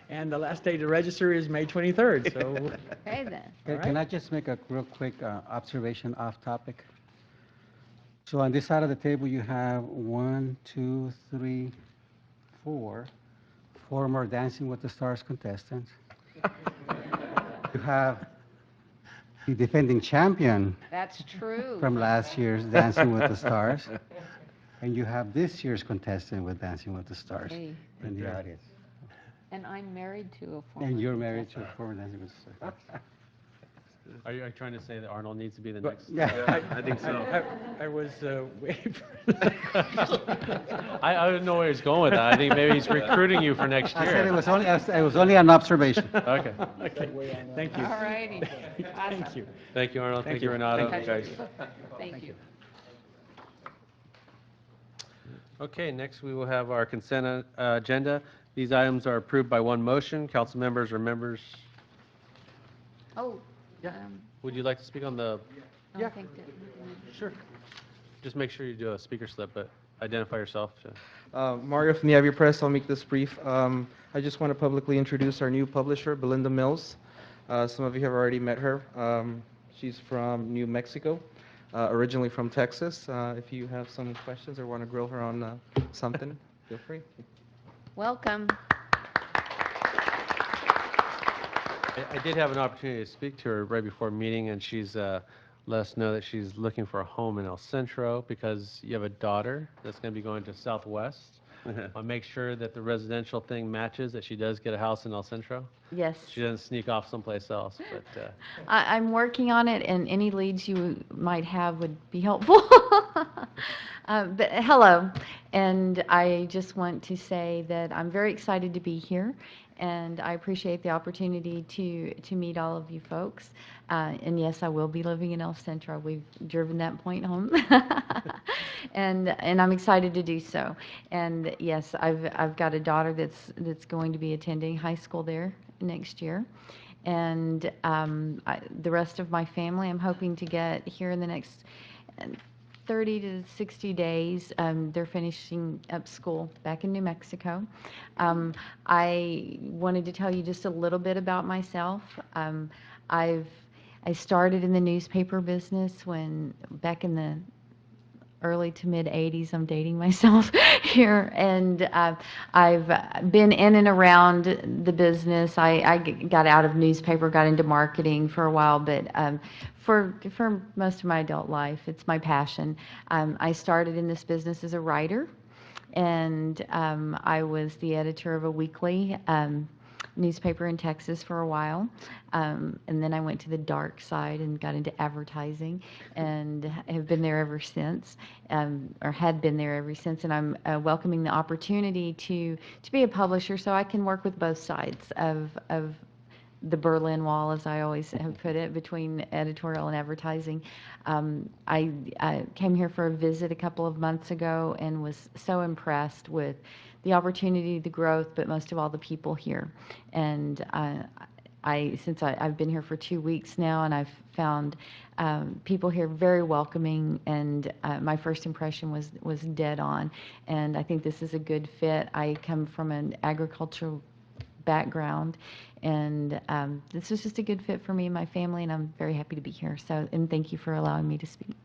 And the last day to register is May 23rd, so. Okay, then. Can I just make a real quick observation off topic? So on this side of the table, you have 1, 2, 3, 4 former Dancing with the Stars contestants. You have the defending champion That's true. from last year's Dancing with the Stars, and you have this year's contestant with Dancing with the Stars Hey. in the audience. And I'm married to a former. And you're married contestant. to a former dancing master. Are you trying to say that Arnold needs to be the next? Yeah. I think so. I was waiting I don't know where he's going with that. I think maybe he's recruiting you for next I said year. it was only an observation. Okay. Okay, thank you. All righty. Thank you. Thank you, Arnold. Thank you, Renato. Thank you. Thank you. Okay, next we will have our consent agenda. These items are approved by one motion. Council members or members, Oh. Yeah. would you like to speak on the? I think that. Sure. Just make sure you do a speaker slip, but identify yourself. Mario from the Ivy Press. I'll make this brief. I just want to publicly introduce our new publisher, Belinda Mills. Some of you have already met her. She's from New Mexico, originally from Texas. If you have some questions or want to grill her on something, feel free. Welcome. I did have an opportunity to speak to her right before meeting, and she's let us know that she's looking for a home in El Centro because you have a daughter that's going to be going to Southwest. I'll make sure that the residential thing matches, that she does get a house in El Centro. Yes. She doesn't sneak off someplace else, but I'm working on it, and any leads you might have would be helpful. But hello, and I just want to say that I'm very excited to be here, and I appreciate the opportunity to meet all of you folks. And yes, I will be living in El Centro. We've driven that point home, and I'm excited to do so. And yes, I've got a daughter that's going to be attending high school there next year. And the rest of my family, I'm hoping to get here in the next 30 to 60 days. They're finishing up school back in New Mexico. I wanted to tell you just a little bit about myself. I started in the newspaper business back in the early to mid 80s. I'm dating myself here, and I've been in and around the business. I got out of newspaper, got into marketing for a while, but for most of my adult life, it's my passion. I started in this business as a writer, and I was the editor of a weekly newspaper in Texas for a while, and then I went to the dark side and got into advertising, and have been there ever since, or had been there ever since. And I'm welcoming the opportunity to be a publisher, so I can work with both sides of the Berlin Wall, as I always have put it, between editorial and advertising. I came here for a visit a couple of months ago and was so impressed with the opportunity, the growth, but most of all the people here. And since I've been here for 2 weeks now, and I've found people here very welcoming, and my first impression was dead on. And I think this is a good fit. I come from an agricultural background, and this was just a good fit for me and my family, and I'm very happy to be here. So, and thank you for allowing me to speak.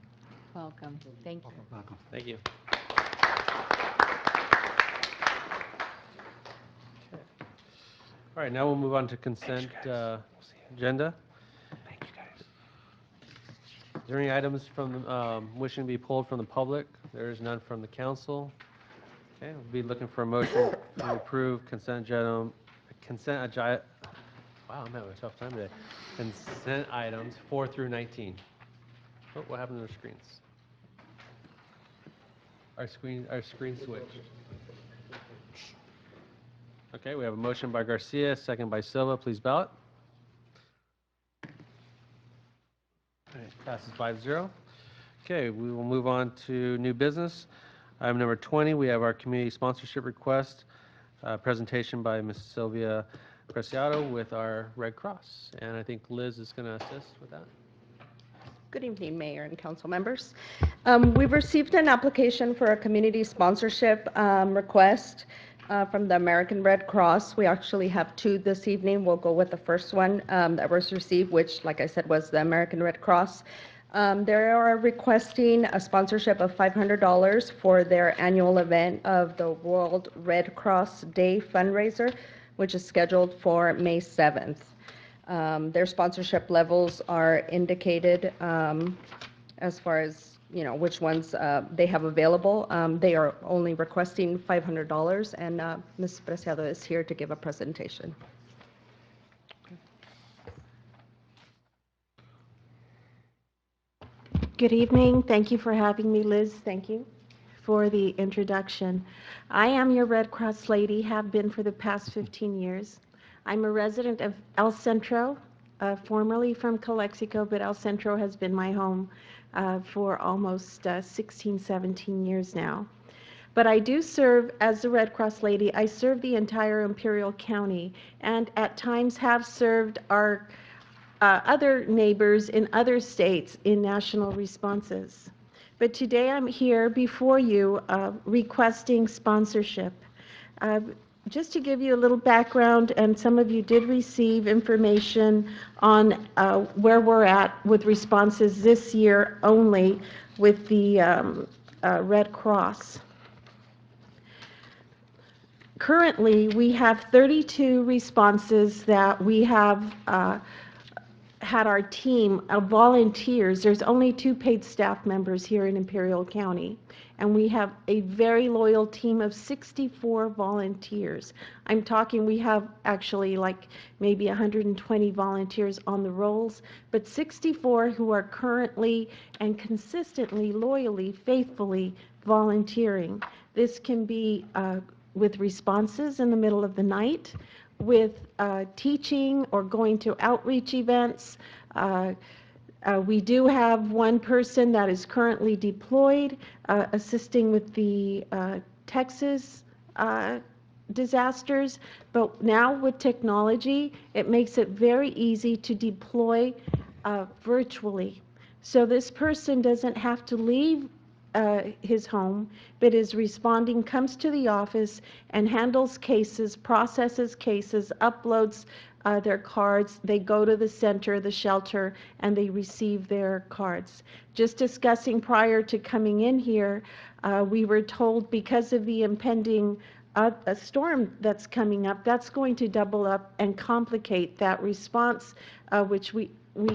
Welcome. Thank you. Welcome. thank you. All right, now we'll move on to consent agenda. Thank you, guys. Is there any items from wishing to be pulled from the public? There is none from the council. Okay, we'll be looking for a motion to approve consent agenda. Wow, I'm having a tough time today. Consent items 4 through 19. Oh, what happened to our screens? Our screen switched. Okay, we have a motion by Garcia, second by Silva. Please ballot. Passes 5-0. Okay, we will move on to new business. Item number 20, we have our community sponsorship request, presentation by Ms. Sylvia Preciado with our Red Cross. And I think Liz is going to assist with that. Good evening, Mayor and council members. We've received an application for a community sponsorship request from the American Red Cross. We actually have two this evening. We'll go with the first one that was received, which, like I said, was the American Red Cross. They are requesting a sponsorship of $500 for their annual event of the World Red Cross Day fundraiser, which is scheduled for May 7th. Their sponsorship levels are indicated as far as which ones they have available. They are only requesting $500, and Ms. Preciado is here to give a presentation. Good evening. Thank you for having me, Liz. Thank you for the introduction. I am your Red Cross lady, have been for the past 15 years. I'm a resident of El Centro, formerly from Calexico, but El Centro has been my home for almost 16, 17 years now. But I do serve as the Red Cross lady. I serve the entire Imperial County, and at times have served our other neighbors in other states in national responses. But today I'm here before you requesting sponsorship. Just to give you a little background, and some of you did receive information on where we're at with responses this year only with the Red Cross. Currently, we have 32 responses that we have had our team of volunteers. There's only 2 paid staff members here in Imperial County, and we have a very loyal team of 64 volunteers. I'm talking, we have actually like maybe 120 volunteers on the rolls, but 64 who are currently and consistently, loyally, faithfully volunteering. This can be with responses in the middle of the night, with teaching or going to outreach events. We do have one person that is currently deployed, assisting with the Texas disasters, but now with technology, it makes it very easy to deploy virtually. So this person doesn't have to leave his home, but is responding, comes to the office and handles cases, processes cases, uploads their cards. They go to the center, the shelter, and they receive their cards. Just discussing prior to coming in here, we were told because of the impending a storm that's coming up, that's going to double up and complicate that response, which we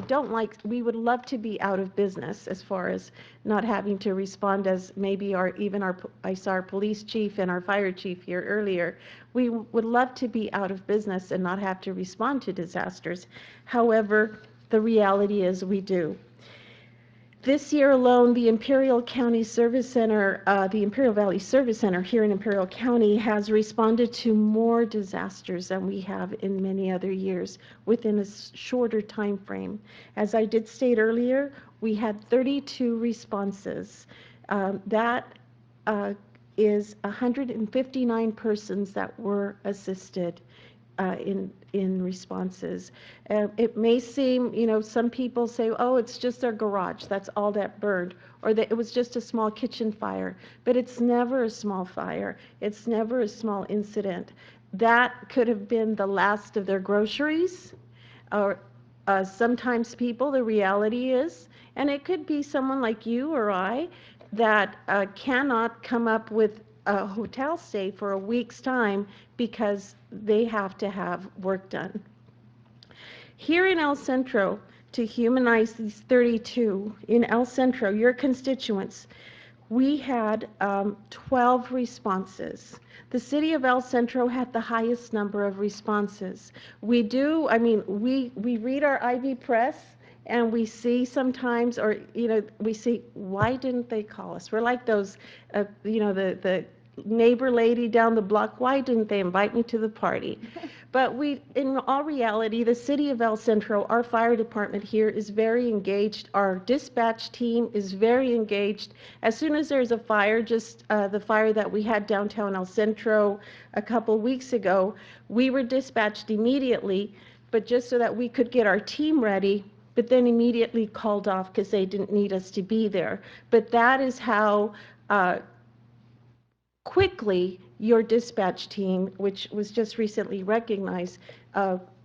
don't like. We would love to be out of business as far as not having to respond as maybe I saw our police chief and our fire chief here earlier. We would love to be out of business and not have to respond to disasters. However, the reality is we do. This year alone, the Imperial County Service Center, the Imperial Valley Service Center here in Imperial County has responded to more disasters than we have in many other years within a shorter time frame. As I did state earlier, we had 32 responses. That is 159 persons that were assisted in responses. It may seem, some people say, oh, it's just their garage, that's all that burned, or that it was just a small kitchen fire, but it's never a small fire. It's never a small incident. That could have been the last of their groceries, or sometimes people, the reality is, and it could be someone like you or I that cannot come up with a hotel stay for a week's time because they have to have work done. Here in El Centro, to humanize these 32, in El Centro, your constituents, we had 12 responses. The city of El Centro had the highest number of responses. We read our Ivy Press, and we see sometimes, or, we see, why didn't they call us? We're like those, the neighbor lady down the block, why didn't they invite me to the party? But in all reality, the city of El Centro, our fire department here is very engaged. Our dispatch team is very engaged. As soon as there's a fire, just the fire that we had downtown El Centro a couple weeks ago, we were dispatched immediately, but just so that we could get our team ready, but then immediately called off because they didn't need us to be there. But that is how quickly your dispatch team, which was just recently recognized,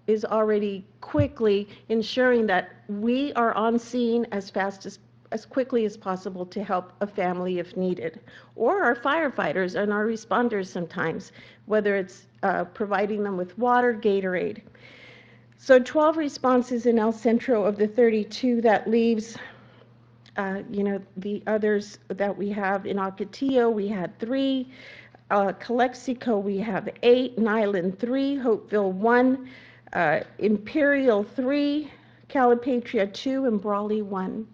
is already quickly ensuring that we are on scene as quickly as possible to help a family if needed, or our firefighters and our responders sometimes, whether it's providing them with water, Gatorade. So 12 responses in El Centro of the 32, that leaves the others that we have in Ocotillo, we had 3. Calexico, we have 8. Nyland, 3. Hopeville, 1. Imperial, 3. Calipatria, 2. And Brawley, 1.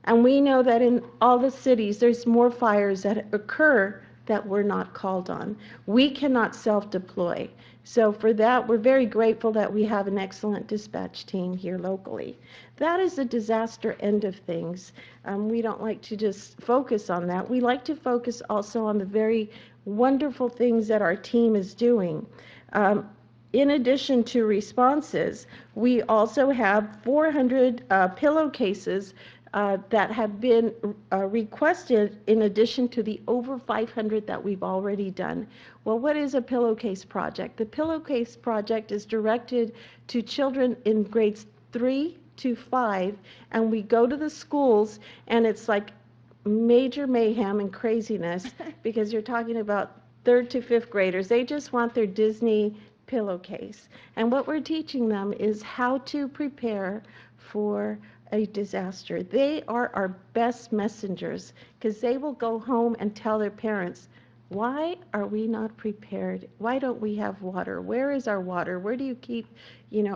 And we know that in all the cities, there's more fires that occur that we're not called on. We cannot self-deploy. So for that, we're very grateful that we have an excellent dispatch team here locally. That is the disaster end of things. We don't like to just focus on that. We like to focus also on the very wonderful things that our team is doing. In addition to responses, we also have 400 pillowcases that have been requested in addition to the over 500 that we've already done. Well, what is a pillowcase project? The pillowcase project is directed to children in grades 3 to 5, and we go to the schools, and it's like major mayhem and craziness because you're talking about 3rd to 5th graders. They just want their Disney pillowcase. And what we're teaching them is how to prepare for a disaster. They are our best messengers because they will go home and tell their parents, why are we not prepared? Why don't we have water? Where is our water? Where do you keep,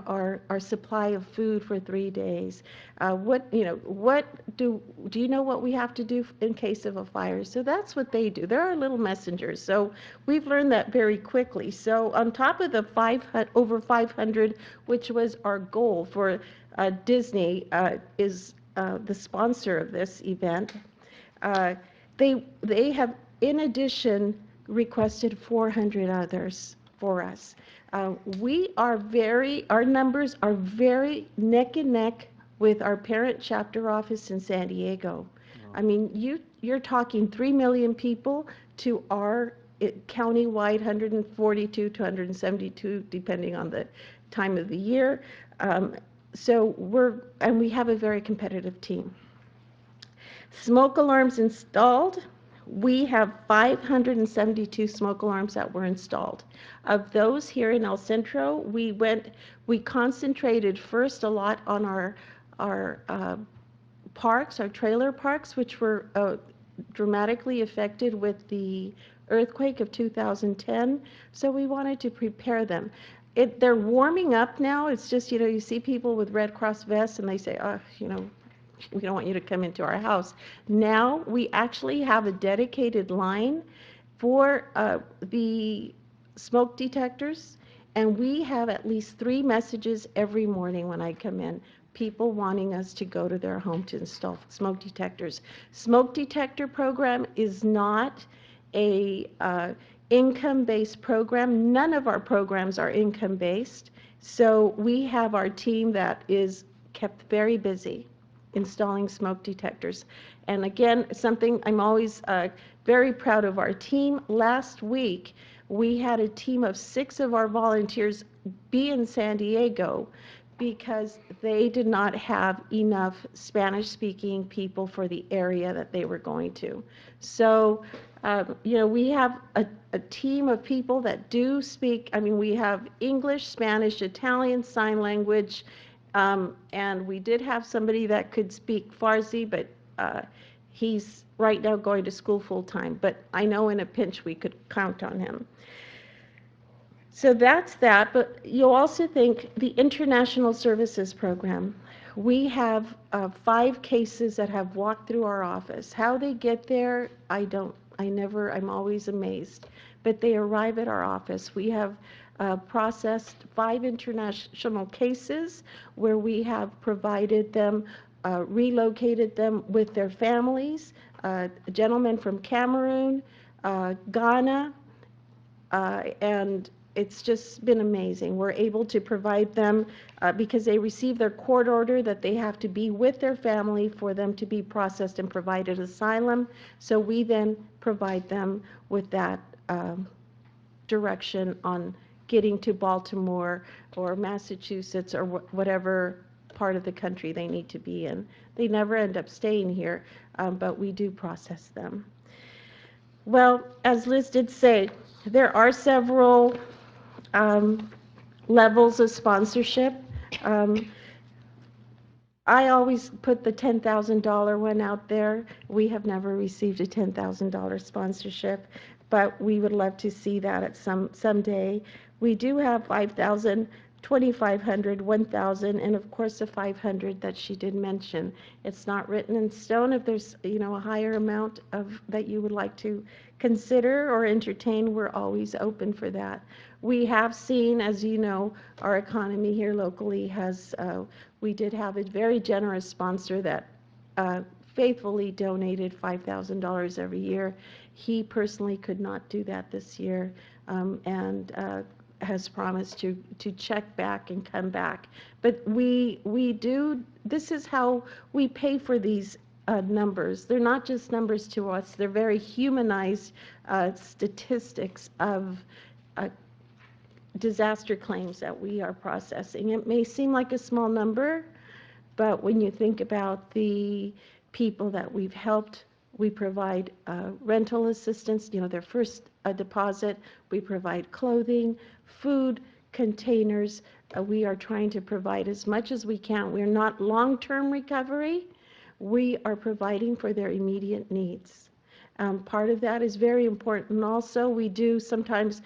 our supply of food for 3 days? What do you know what we have to do in case of a fire? So that's what they do. They're our little messengers. So we've learned that very quickly. So on top of the over 500, which was our goal for Disney is the sponsor of this event. They have, in addition, requested 400 others for us. Our numbers are very neck and neck with our parent chapter office in San Diego. I mean, you're talking 3 million people to our countywide 142 to 172, depending on the time of the year. We have a very competitive team. Smoke alarms installed. We have 572 smoke alarms that were installed. Of those here in El Centro, we concentrated first a lot on our parks, our trailer parks, which were dramatically affected with the earthquake of 2010. So we wanted to prepare them. They're warming up now. It's just, you see people with Red Cross vests and they say, we don't want you to come into our house. Now we actually have a dedicated line for the smoke detectors, and we have at least 3 messages every morning when I come in, people wanting us to go to their home to install smoke detectors. Smoke detector program is not a income-based program. None of our programs are income-based. So we have our team that is kept very busy installing smoke detectors. And again, something I'm always very proud of our team. Last week, we had a team of 6 of our volunteers be in San Diego because they did not have enough Spanish-speaking people for the area that they were going to. So, we have a team of people that do speak, we have English, Spanish, Italian, sign language, and we did have somebody that could speak Farsi, but he's right now going to school full-time. But I know in a pinch we could count on him. So that's that, but you'll also think the International Services Program. We have 5 cases that have walked through our office. How they get there, I'm always amazed. But they arrive at our office. We have processed 5 international cases where we have provided them, relocated them with their families. A gentleman from Cameroon, Ghana, and it's just been amazing. We're able to provide them because they receive their court order that they have to be with their family for them to be processed and provided asylum. So we then provide them with that direction on getting to Baltimore or Massachusetts or whatever part of the country they need to be in. They never end up staying here, but we do process them. Well, as Liz did say, there are several levels of sponsorship. I always put the $10,000 one out there. We have never received a $10,000 sponsorship, but we would love to see that at someday. We do have 5,000, 2,500, 1,000, and of course the 500 that she did mention. It's not written in stone. If there's, a higher amount of that you would like to consider or entertain, we're always open for that. We have seen, as you know, our economy here locally has, we did have a very generous sponsor that faithfully donated $5,000 every year. He personally could not do that this year, and has promised to check back and come back. But we do, this is how we pay for these numbers. They're not just numbers to us, they're very humanized statistics of disaster claims that we are processing. It may seem like a small number, but when you think about the people that we've helped, we provide rental assistance, their first deposit. We provide clothing, food, containers. We are trying to provide as much as we can. We're not long-term recovery. We are providing for their immediate needs. Part of that is very important. Also, we do sometimes,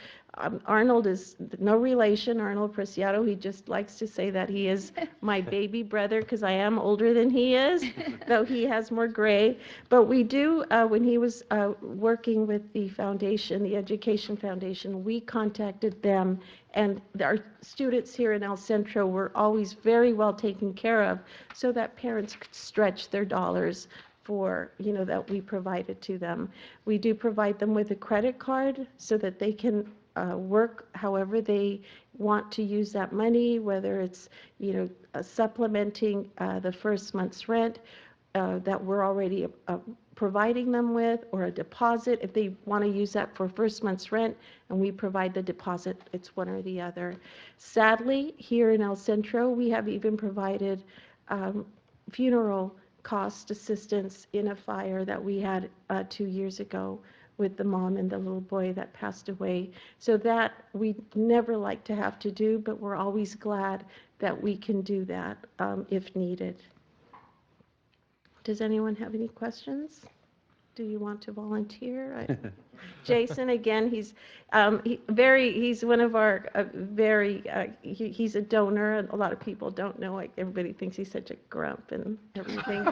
Arnold is no relation, Arnold Preciado. He just likes to say that he is my baby brother because I am older than he is, though he has more gray. But we do, when he was working with the foundation, the Education Foundation, we contacted them, and our students here in El Centro were always very well taken care of so that parents could stretch their dollars for, that we provided to them. We do provide them with a credit card so that they can work however they want to use that money, whether it's, supplementing the first month's rent that we're already providing them with, or a deposit if they want to use that for first month's rent, and we provide the deposit. It's one or the other. Sadly, here in El Centro, we have even provided funeral cost assistance in a fire that we had 2 years ago with the mom and the little boy that passed away. So that we never like to have to do, but we're always glad that we can do that if needed. Does anyone have any questions? Do you want to volunteer? Jason, again, he's he's one of our he's a donor. A lot of people don't know. Like, everybody thinks he's such a grump and everything.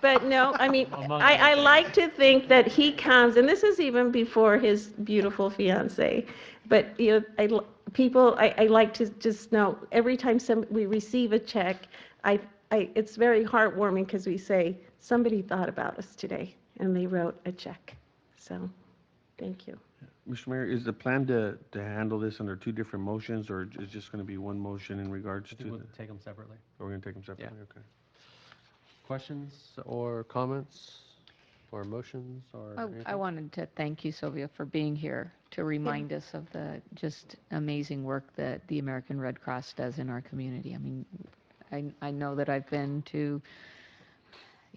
But no, I mean, I like to think that he comes, and this is even before his beautiful fiance. But I like to just know every time we receive a check, it's very heartwarming because we say, somebody thought about us today, and they wrote a check. So, thank you. Mr. Mayor, is the plan to handle this under two different motions, or is just going to be one motion in regards to We'll take them separately. We're going to take them separately? Yeah. Okay. Questions or comments or motions or anything? I wanted to thank you, Sylvia, for being here to remind us of the just amazing work that the American Red Cross does in our community. I mean, I know that I've been to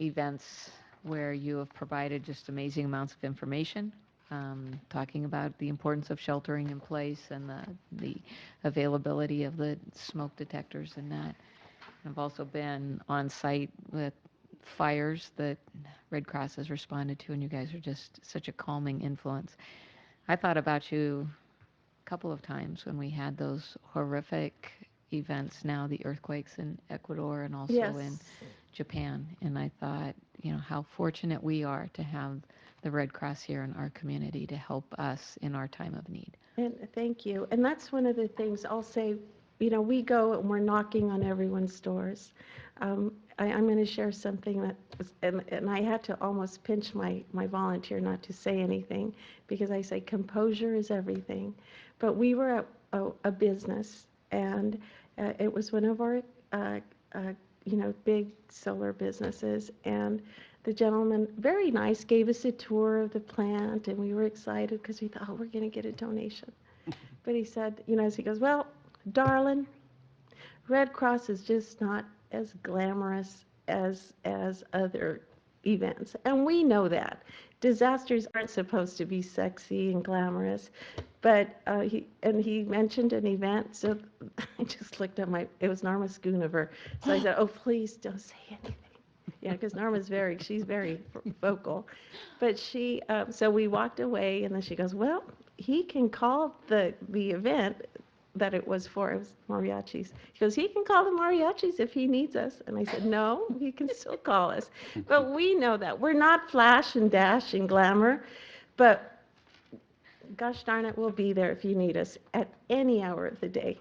events where you have provided just amazing amounts of information, talking about the importance of sheltering in place and the availability of the smoke detectors and that. I've also been on site with fires that Red Cross has responded to, and you guys are just such a calming influence. I thought about you a couple of times when we had those horrific events now, the earthquakes in Ecuador and also in Japan. And I thought, how fortunate we are to have the Red Cross here in our community to help us in our time of need. And thank you. And that's one of the things I'll say, we go and we're knocking on everyone's doors. I'm going to share something that was, and I had to almost pinch my volunteer not to say anything, because I say composure is everything. But we were at a business, and it was one of our big solar businesses, and the gentleman, very nice, gave us a tour of the plant, and we were excited because we thought, oh, we're going to get a donation. But he said, as he goes, well, darling, Red Cross is just not as glamorous as other events. And we know that. Disasters aren't supposed to be sexy and glamorous. But he mentioned an event, so I just looked at it was Norma Schoonover. So I said, oh, please don't say anything. Yeah, because she's very vocal. But so we walked away, and then she goes, well, he can call the event that it was for. It was mariachis. She goes, he can call the mariachis if he needs us. And I said, no, he can still call us. But we know that. We're not flash and dash and glamour, but gosh darn it, we'll be there if you need us at any hour of the day.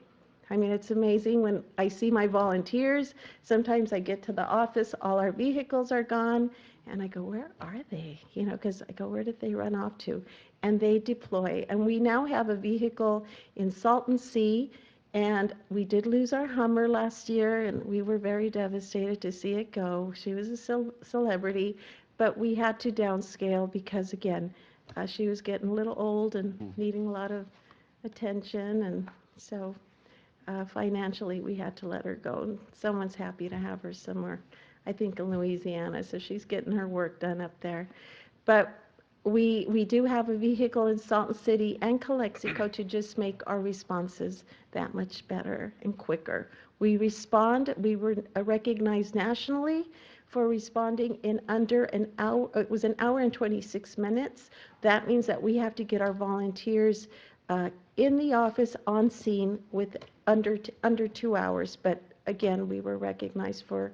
I mean, it's amazing when I see my volunteers. Sometimes I get to the office, all our vehicles are gone, and I go, where are they? You know, because I go, where did they run off to? And they deploy. And we now have a vehicle in Salton Sea, and we did lose our Hummer last year, and we were very devastated to see it go. She was a celebrity, but we had to downscale because, again, she was getting a little old and needing a lot of attention, and so financially we had to let her go. And someone's happy to have her somewhere, I think in Louisiana, so she's getting her work done up there. But we do have a vehicle in Salton City and Calexico to just make our responses that much better and quicker. We were recognized nationally for responding in under an hour. It was an hour and 26 minutes. That means that we have to get our volunteers in the office on scene with under 2 hours. But again, we were recognized for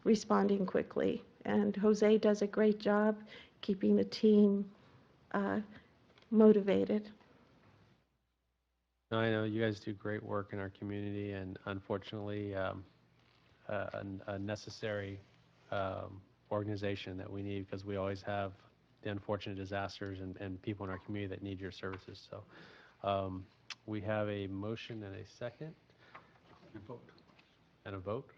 responding quickly. And Jose does a great job keeping the team motivated. I know you guys do great work in our community, and unfortunately, a necessary organization that we need, because we always have the unfortunate disasters and people in our community that need your services. So we have a motion and a second. And vote. And a vote.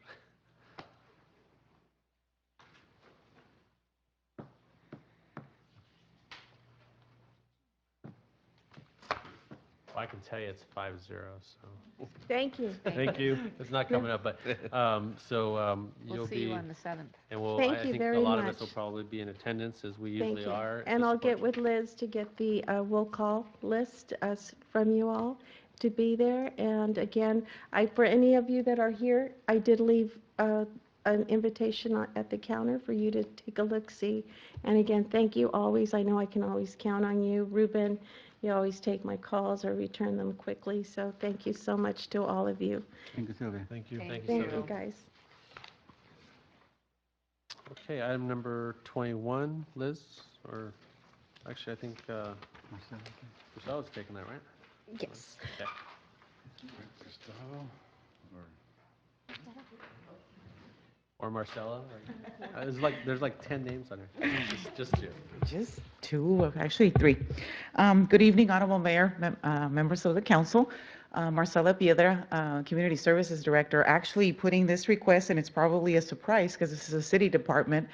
I can tell you it's 5-0, so. Thank you. Thank you. It's not coming up, but, We'll you'll see you be, on the 7th. and Thank I you think a very lot of us will much. probably be in attendance, as we Thank usually you. are. And to I'll support get with Liz to get the roll call list from you all to be there. And again, for any of you that are here, I did leave an invitation at the counter for you to take a look-see. And again, thank you always. I know I can always count on you. Ruben, you always take my calls or return them quickly. So thank you so much to all of you. Thank you, Sylvia. Thank you. Thank you, Thank Sylvia. you, guys. Okay, item number 21, Liz, or actually, I think Marcelo's taking that, right? Yes. Okay. Or Marcella. There's like 10 names on here. Just two. Just two, actually three. Good evening, Honorable Mayor, members of the council. Marcela Piedra, Community Services Director, actually putting this request, and it's probably a surprise because this is a city department,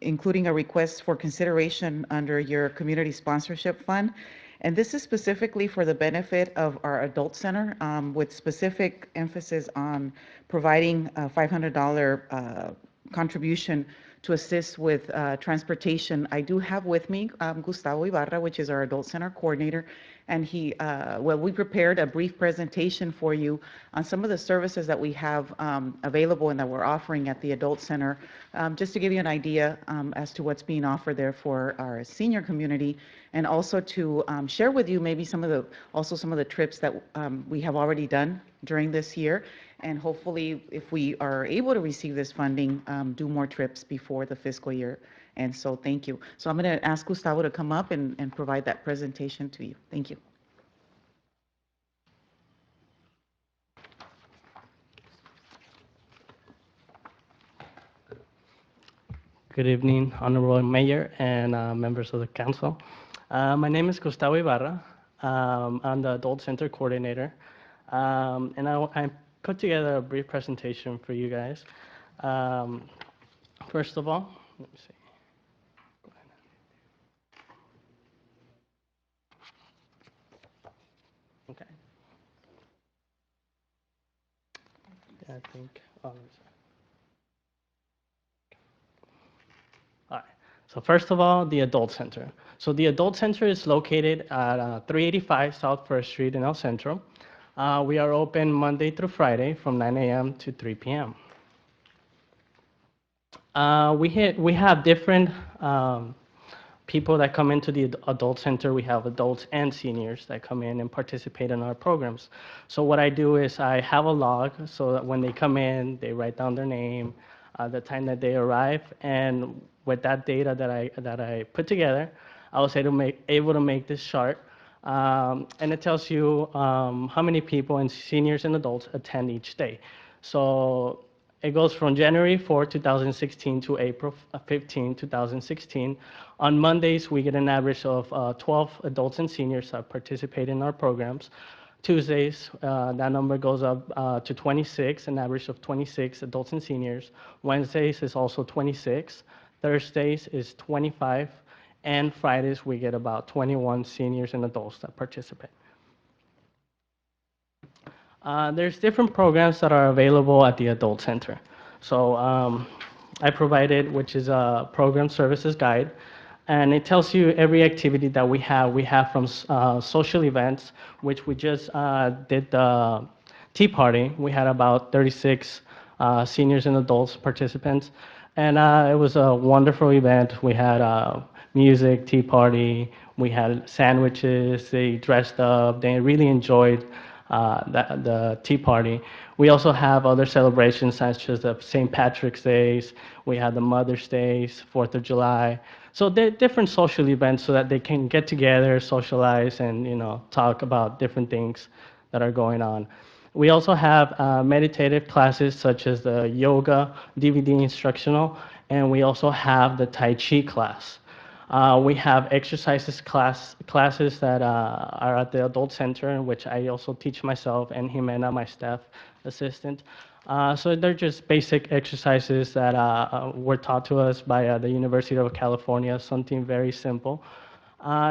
including a request for consideration under your community sponsorship fund. And this is specifically for the benefit of our adult center, with specific emphasis on providing a $500 contribution to assist with transportation. I do have with me Gustavo Ibarra, which is our adult center coordinator, and we prepared a brief presentation for you on some of the services that we have available and that we're offering at the adult center, just to give you an idea as to what's being offered there for our senior community, and also to share with you maybe some of the trips that we have already done during this year, and hopefully, if we are able to receive this funding, do more trips before the fiscal year. And so thank you. So I'm going to ask Gustavo to come up and provide that presentation to you. Thank you. Good evening, Honorable Mayor and members of the council. My name is Gustavo Ibarra. I'm the Adult Center Coordinator. And I put together a brief presentation for you guys. First of all, let me see. Okay. I think. All right. So first of all, the Adult Center. So the Adult Center is located at 385 South First Street in El Centro. We are open Monday through Friday from 9 a.m. to 3 p.m. We have different people that come into the adult center. We have adults and seniors that come in and participate in our programs. So what I do is I have a log so that when they come in, they write down their name, the time that they arrive, and with that data that I put together, I was able to make this chart. And it tells you how many people and seniors and adults attend each day. So it goes from January 4, 2016 to April 15, 2016. On Mondays, we get an average of 12 adults and seniors that participate in our programs. Tuesdays, that number goes up to 26, an average of 26 adults and seniors. Wednesdays is also 26. Thursdays is 25. And Fridays, we get about 21 seniors and adults that participate. There's different programs that are available at the Adult Center. So I provided, which is a program services guide, and it tells you every activity that we have. We have from social events, which we just did the tea party. We had about 36 seniors and adults participants, and it was a wonderful event. We had music, tea party, we had sandwiches, they dressed up, they really enjoyed the tea party. We also have other celebrations such as the St. Patrick's Days, we have the Mother's Days, 4th of July. So they're different social events so that they can get together, socialize, and talk about different things that are going on. We also have meditative classes such as the yoga DVD instructional, and we also have the Tai Chi class. We have exercises classes that are at the Adult Center, in which I also teach myself and Jimena, my staff assistant. So they're just basic exercises that were taught to us by the University of California, something very simple.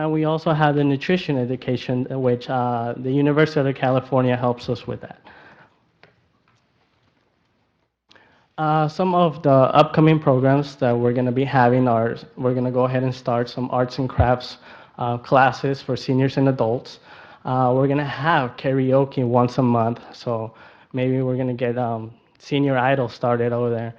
We also have the nutrition education, which the University of California helps us with that. Some of the upcoming programs that we're going to be having are, we're going to go ahead and start some arts and crafts classes for seniors and adults. We're going to have karaoke once a month, so maybe we're going to get Senior Idol started over there.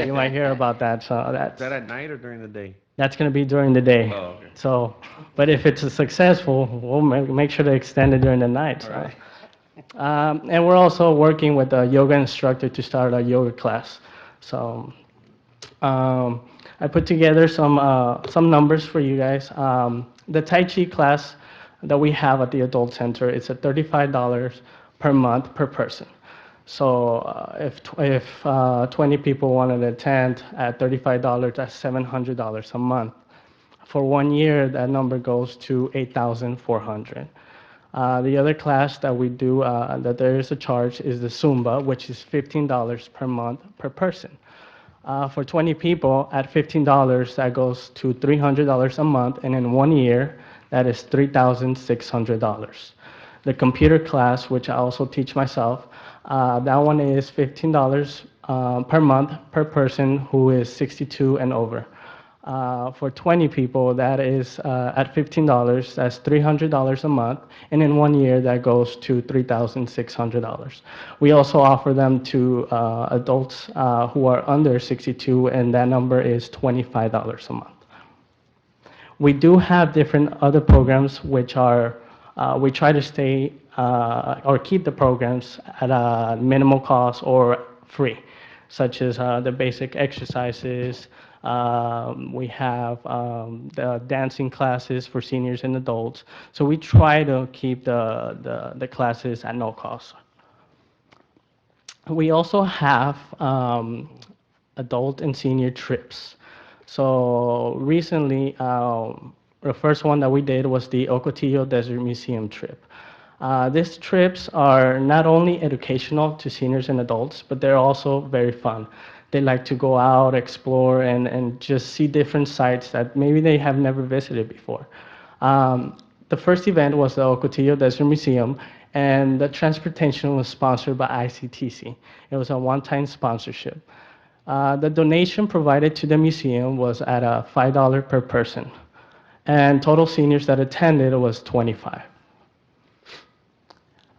You might hear about that. So Is that at night or during the day? that's going to be during the day. Oh, okay. So, but if it's successful, we'll make sure to extend it during the night. All right. And we're also working with a yoga instructor to start a yoga class. So I put together some numbers for you guys. The Tai Chi class that we have at the Adult Center, it's at $35 per month per person. So if 20 people wanted to attend at $35, that's $700 a month. For 1 year, that number goes to $8,400. The other class that we do, that there is a charge, is the Zumba, which is $15 per month per person. For 20 people, at $15, that goes to $300 a month, and in 1 year, that is $3,600. The computer class, which I also teach myself, that one is $15 per month per person who is 62 and over. For 20 people, that is at $15, that's $300 a month, and in 1 year, that goes to $3,600. We also offer them to adults who are under 62, and that number is $25 a month. We do have different other programs which are, we try to stay or keep the programs at a minimal cost or free, such as the basic exercises. We have the dancing classes for seniors and adults. So we try to keep the classes at no cost. We also have adult and senior trips. So recently, the first one that we did was the Ocotillo Desert Museum trip. These trips are not only educational to seniors and adults, but they're also very fun. They like to go out, explore, and just see different sites that maybe they have never visited before. The first event was the Ocotillo Desert Museum, and the transportation was sponsored by ICTC. It was a one-time sponsorship. The donation provided to the museum was at $5 per person, and total seniors that attended was 25.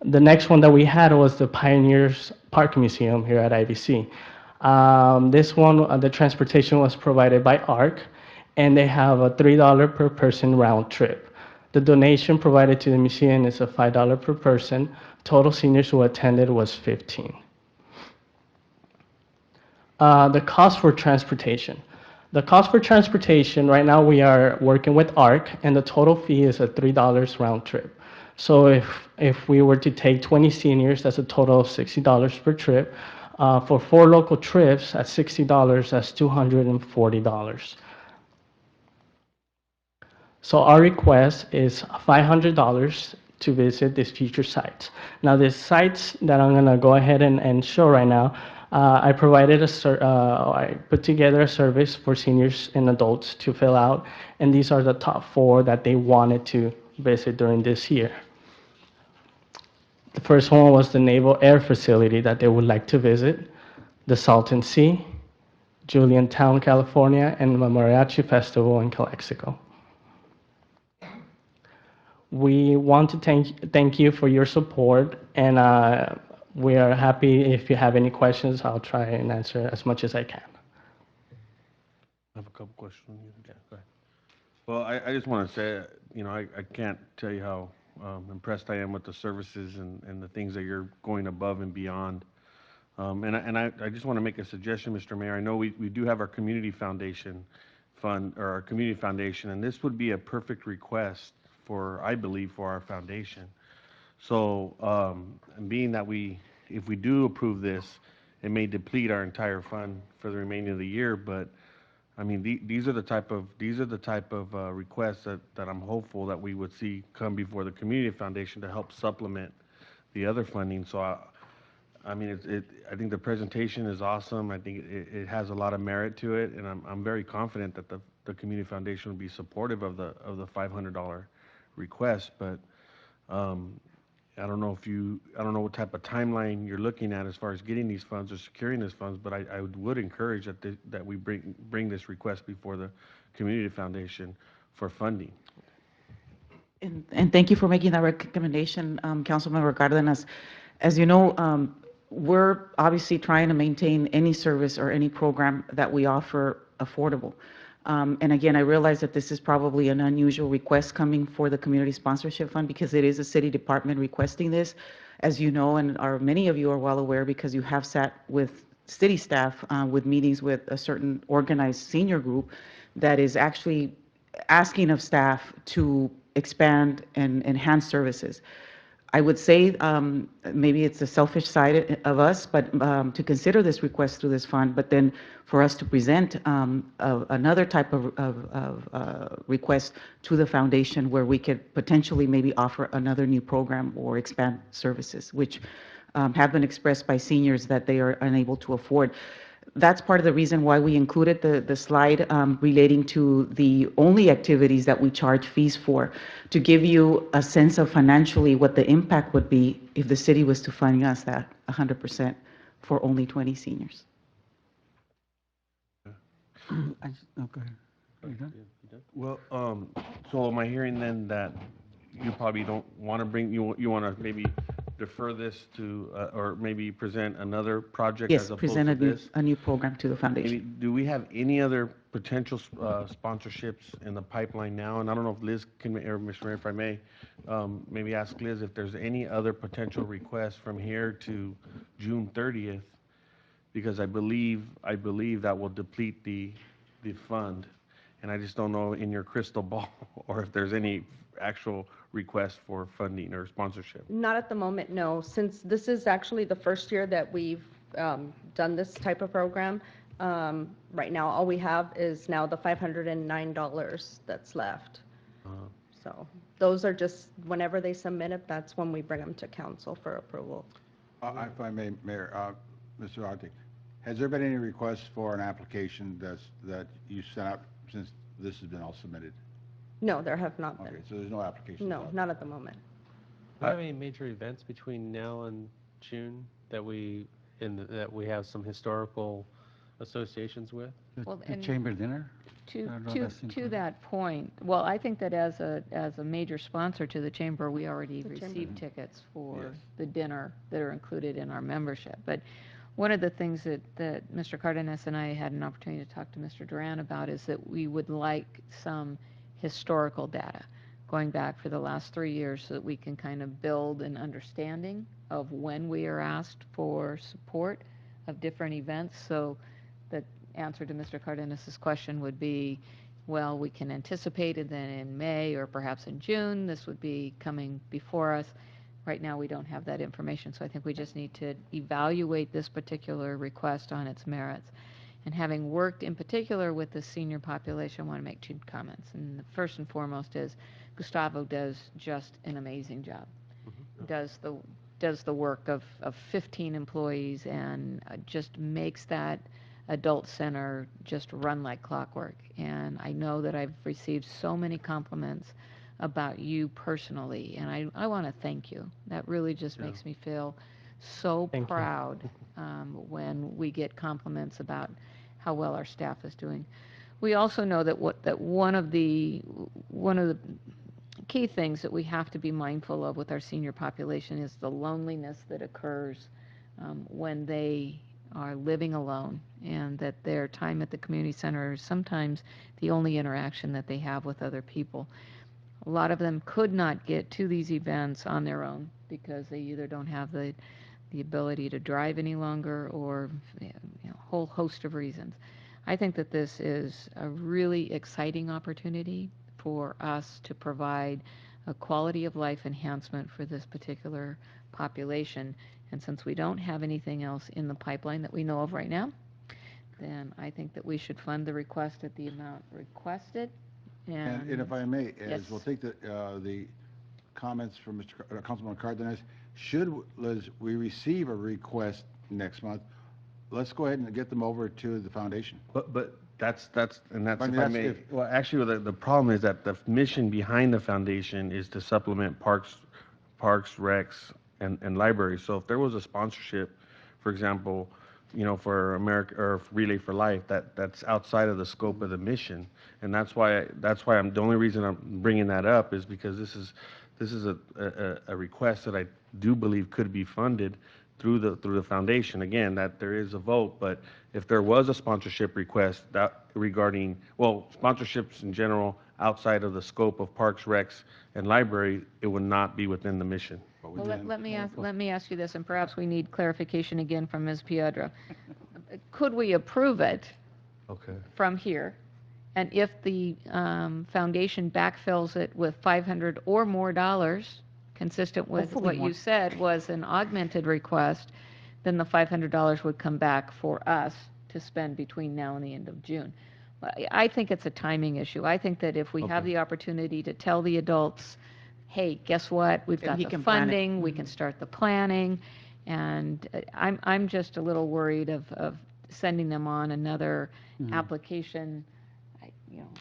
The next one that we had was the Pioneers Park Museum here at IBC. This one, the transportation was provided by ARC, and they have a $3 per person round trip. The donation provided to the museum is a $5 per person. Total seniors who attended was 15. The cost for transportation. The cost for transportation, right now we are working with ARC, and the total fee is a $3 round trip. So if we were to take 20 seniors, that's a total of $60 per trip. For 4 local trips at $60, that's $240. So our request is $500 to visit these future sites. Now, the sites that I'm gonna go ahead and show right now, I put together a service for seniors and adults to fill out, and these are the top 4 that they wanted to visit during this year. The first one was the Naval Air Facility that they would like to visit, the Salton Sea, Juliantown, California, and the Mariachi Festival in Calexico. We want to thank you for your support, and we are happy. If you have any questions, I'll try and answer as much as I can. I have a couple questions. Yeah, go ahead. Well, I just want to say, I can't tell you how impressed I am with the services and the things that you're going above and beyond. I just want to make a suggestion, Mr. Mayor. I know we do have our community foundation fund, or our community foundation, and this would be a perfect request for, I believe, for our foundation. So, being that if we do approve this, it may deplete our entire fund for the remainder of the year, but I mean, these are the type of requests that I'm hopeful that we would see come before the community foundation to help supplement the other funding. So I mean, I think the presentation is awesome. I think it has a lot of merit to it, and I'm very confident that the community foundation will be supportive of the $500 request. But I don't know what type of timeline you're looking at as far as getting these funds or securing these funds. But I would encourage that we bring this request before the community foundation for funding. And thank you for making that recommendation, Councilmember Cardenas. As you know, we're obviously trying to maintain any service or any program that we offer affordable. And again, I realize that this is probably an unusual request coming for the Community Sponsorship Fund because it is a city department requesting this. As you know, and many of you are well aware because you have sat with city staff with meetings with a certain organized senior group that is actually asking of staff to expand and enhance services. I would say maybe it's the selfish side of us, but to consider this request through this fund, but then for us to present another type of request to the foundation where we could potentially maybe offer another new program or expand services, which have been expressed by seniors that they are unable to afford. That's part of the reason why we included the slide relating to the only activities that we charge fees for, to give you a sense of financially what the impact would be if the city was to fund us that 100% for only 20 seniors. Okay. Well, so am I hearing then that you probably don't want to bring, you want to maybe defer this to, or maybe present another project as Yes, opposed present to this? a new program to the Maybe, foundation. do we have any other potential sponsorships in the pipeline now? And I don't know if Liz can, or Mr. Mayor, if I may, maybe ask Liz if there's any other potential requests from here to June 30th, because I believe that will deplete the fund. And I just don't know in your crystal ball or if there's any actual request for funding or sponsorship. Not at the moment, no. Since this is actually the first year that we've done this type of program, right now all we have is now the $509 that's left. So those are just, whenever they submit it, that's when we bring them to council for approval. If I may, Mayor, Mr. Arte, has there been any requests for an application that you sent out since this has been all submitted? No, there have not Okay, been. so there's no applications? No, not at the moment. Do we have any major events between now and June that we have some historical associations with? Well, The and chamber dinner? To, I don't know if to, that's to included. that point, well, I think that as a major sponsor to the chamber, we already The chamber. received tickets for Yes. the dinner that are included in our membership. But one of the things that Mr. Cardenas and I had an opportunity to talk to Mr. Duran about is that we would like some historical data going back for the last 3 years so that we can kind of build an understanding of when we are asked for support of different events. So the answer to Mr. Cardenas's question would be, well, we can anticipate it then in May or perhaps in June, this would be coming before us. Right now, we don't have that information, so I think we just need to evaluate this particular request on its merits. And having worked in particular with the senior population, I want to make 2 comments. And the first and foremost is Gustavo does just an amazing job. Does the work of 15 employees and just makes that adult center just run like clockwork. And I know that I've received so many compliments about you personally, and I want to thank you. That really just makes me feel so Thank you. proud when we get compliments about how well our staff is doing. We also know that one of the key things that we have to be mindful of with our senior population is the loneliness that occurs when they are living alone, and that their time at the community center is sometimes the only interaction that they have with other people. A lot of them could not get to these events on their own because they either don't have the ability to drive any longer or a whole host of reasons. I think that this is a really exciting opportunity for us to provide a quality of life enhancement for this particular population. And since we don't have anything else in the pipeline that we know of right now, then I think that we should fund the request at the amount requested. And if I may, Yes. as we'll take the comments from Councilman Cardenas, as we receive a request next month, let's go ahead and get them over to the foundation. But that's, and that's, I if mean, I that's may, if- well, actually, the problem is that the mission behind the foundation is to supplement parks, recs, and libraries. So if there was a sponsorship, for example, for America, or Relay for Life, that's outside of the scope of the mission. And that's why the only reason I'm bringing that up is because this is a request that I do believe could be funded through the foundation. Again, that there is a vote, but if there was a sponsorship request that regarding, well, sponsorships in general outside of the scope of parks, recs, and library, it would not be within the mission. Well, let me ask you this, and perhaps we need clarification again from Ms. Piedra. Could we approve it Okay. from here? And if the foundation backfills it with 500 or more dollars, consistent with Hopefully what more. you said was an augmented request, then the $500 would come back for us to spend between now and the end of June. I think it's a timing issue. I think that if we have Okay. the opportunity to tell the adults, hey, guess what? We've And got he the can plan it. funding, we can start the planning, and I'm just a little worried of sending them on another application.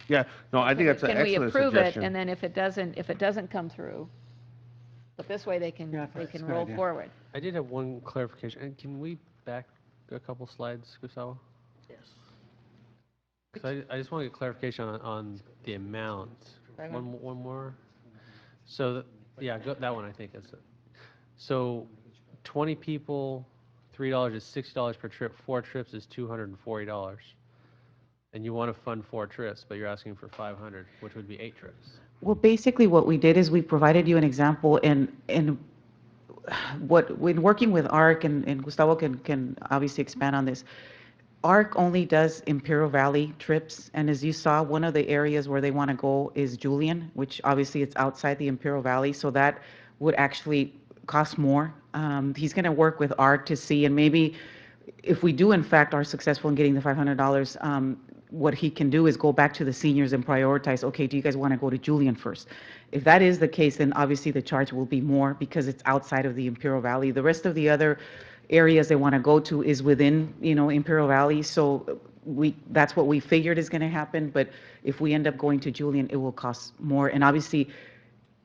Yeah, no, I think that's an Can we excellent approve it, suggestion. and then if it doesn't come through, but this way they can Yeah, that's a good roll idea. forward. I did have one clarification. And can we back a couple slides, Gustavo? Yes. Because I just want to get clarification on the amount. That one? One more. So, yeah, that one I think is it. So 20 people, $3 is $60 per trip. 4 trips is $240. And you want to fund 4 trips, but you're asking for 500, which would be 8 trips. Well, basically what we did is we provided you an example, and when working with ARC, and Gustavo can obviously expand on this, ARC only does Imperial Valley trips, and as you saw, one of the areas where they want to go is Julian, which obviously it's outside the Imperial Valley, so that would actually cost more. He's going to work with ARC to see, and maybe if we do in fact are successful in getting the $500, what he can do is go back to the seniors and prioritize, okay, do you guys want to go to Julian first? If that is the case, then obviously the charge will be more because it's outside of the Imperial Valley. The rest of the other areas they want to go to is within, Imperial Valley. So that's what we figured is going to happen. But if we end up going to Julian, it will cost more. And obviously,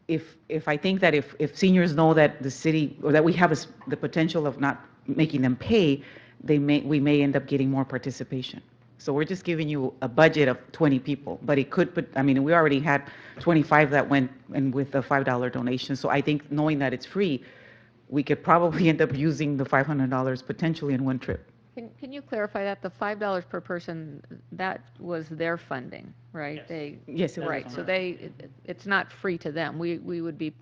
if I think that if seniors know that the city, or that we have the potential of not making them pay, we may end up getting more participation. So we're just giving you a budget of 20 people, but it could put, I mean, we already had 25 that went and with a $5 donation. So I think knowing that it's free, we could probably end up using the $500 potentially in one trip. Can you clarify that? The $5 per person, that was their funding, right? Yes. They. Yes, it was. Right, so it's not free to them. We would be,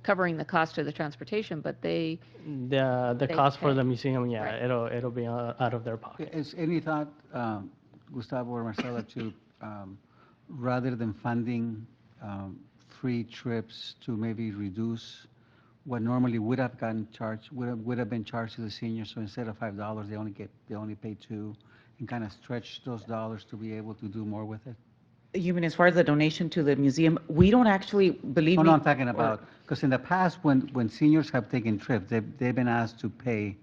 covering the cost of the transportation, but they. The They cost for pay. the museum, yeah, Right. it'll be out of their pocket. Is any thought, Gustavo or Marcela, to, rather than funding free trips, to maybe reduce what normally would have gotten charged, would have been charged to the seniors, so instead of $5, they only pay 2, and kind of stretch those dollars to be able to do more with it? You mean as far as the donation to the museum, we don't actually, believe Oh, me. no, I'm talking or- about, because in the past, when seniors have taken trips, they've been asked to pay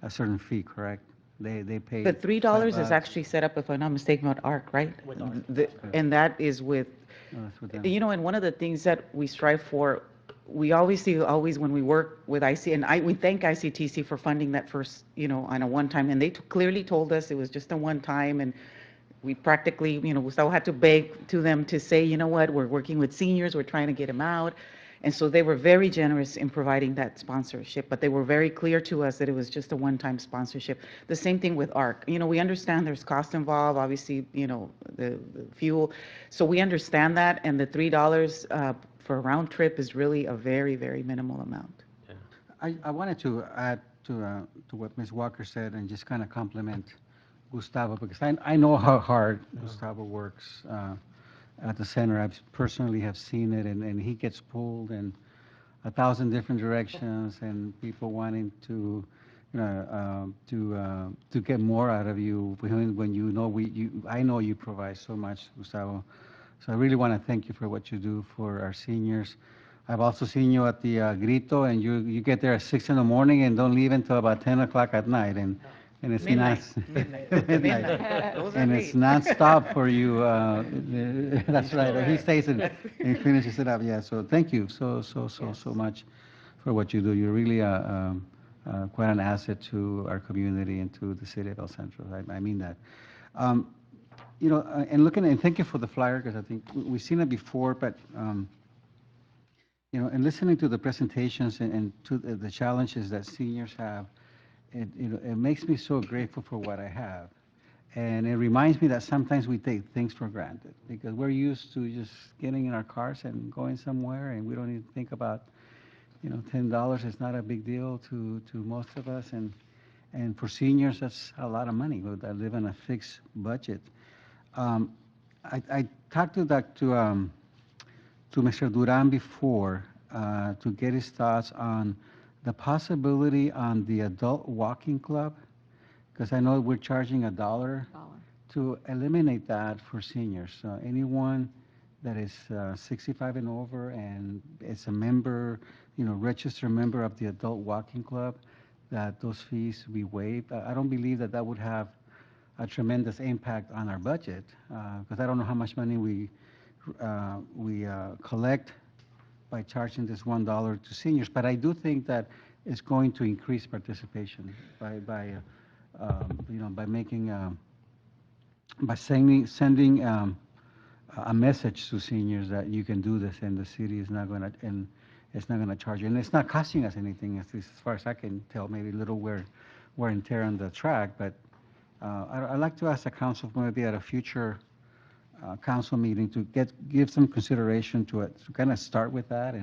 a certain fee, correct? They pay. The $3 is $5. actually set up, if I'm not mistaken, with ARC, right? With ARC. And that is with, No, that's with them. you know, and one of the things that we strive for, we always see, always when we work with IC, and we thank ICTC for funding that first, on a one-time, and they clearly told us it was just a one-time, and we practically, Gustavo had to beg to them to say, you know what, we're working with seniors, we're trying to get them out. And so they were very generous in providing that sponsorship, but they were very clear to us that it was just a one-time sponsorship. The same thing with ARC. We understand there's cost involved, obviously, the fuel. So we understand that, and the $3 for a round trip is really a very, very minimal amount. I wanted to add to what Ms. Walker said and just kind of compliment Gustavo, because I know how hard Gustavo works at the center. I personally have seen it, and he gets pulled in 1,000 different directions, and people wanting to get more out of you when I know you provide so much, Gustavo. So I really want to thank you for what you do for our seniors. I've also seen you at the Grito, and you get there at 6 in the morning and don't leave until about 10 o'clock at night, and it's Midnight. Midnight. Those are And me. it's nonstop for you. That's right. He stays and finishes it up. Yeah. So thank you so much for what you do. You're really quite an asset to our community and to the city of El Centro. I mean that. And thank you for the flyer, because I think we've seen it before, but and listening to the presentations and to the challenges that seniors have, it makes me so grateful for what I have. And it reminds me that sometimes we take things for granted, because we're used to just getting in our cars and going somewhere, and we don't even think about, $10 is not a big deal to most of us. And for seniors, that's a lot of money that live on a fixed budget. I talked to Mr. Duran before to get his thoughts on the possibility on the adult walking club, because I know we're charging $1 to eliminate that for seniors. So anyone that is 65 and over and is a member, registered member of the adult walking club, that those fees be waived. I don't believe that would have a tremendous impact on our budget, because I don't know how much money we collect by charging this $1 to seniors, but I do think that it's going to increase participation by sending a message to seniors that you can do this, and the city is not going to charge you, and it's not costing us anything, as far as I can tell. Maybe a little wear and tear on the track, but I'd like to ask the council maybe at a future council meeting to give some consideration to it, to kind of start with that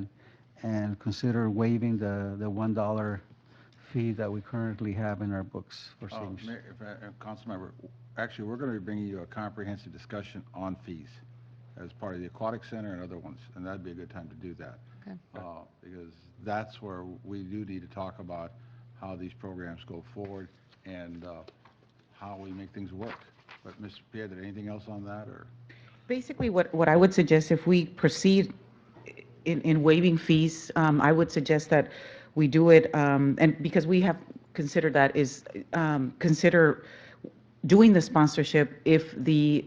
and consider waiving the $1 fee that we currently have in our books for seniors. Councilmember, actually, we're going to be bringing you a comprehensive discussion on fees as part of the Aquatic Center and other ones, and that'd be a good time to do that. Okay. Because that's where we do need to talk about how these programs go forward and how we make things work. But Mr. Piedra, anything else on that, or? Basically, what I would suggest, if we proceed in waiving fees, I would suggest that we do it, and because we have considered that, is consider doing the sponsorship if the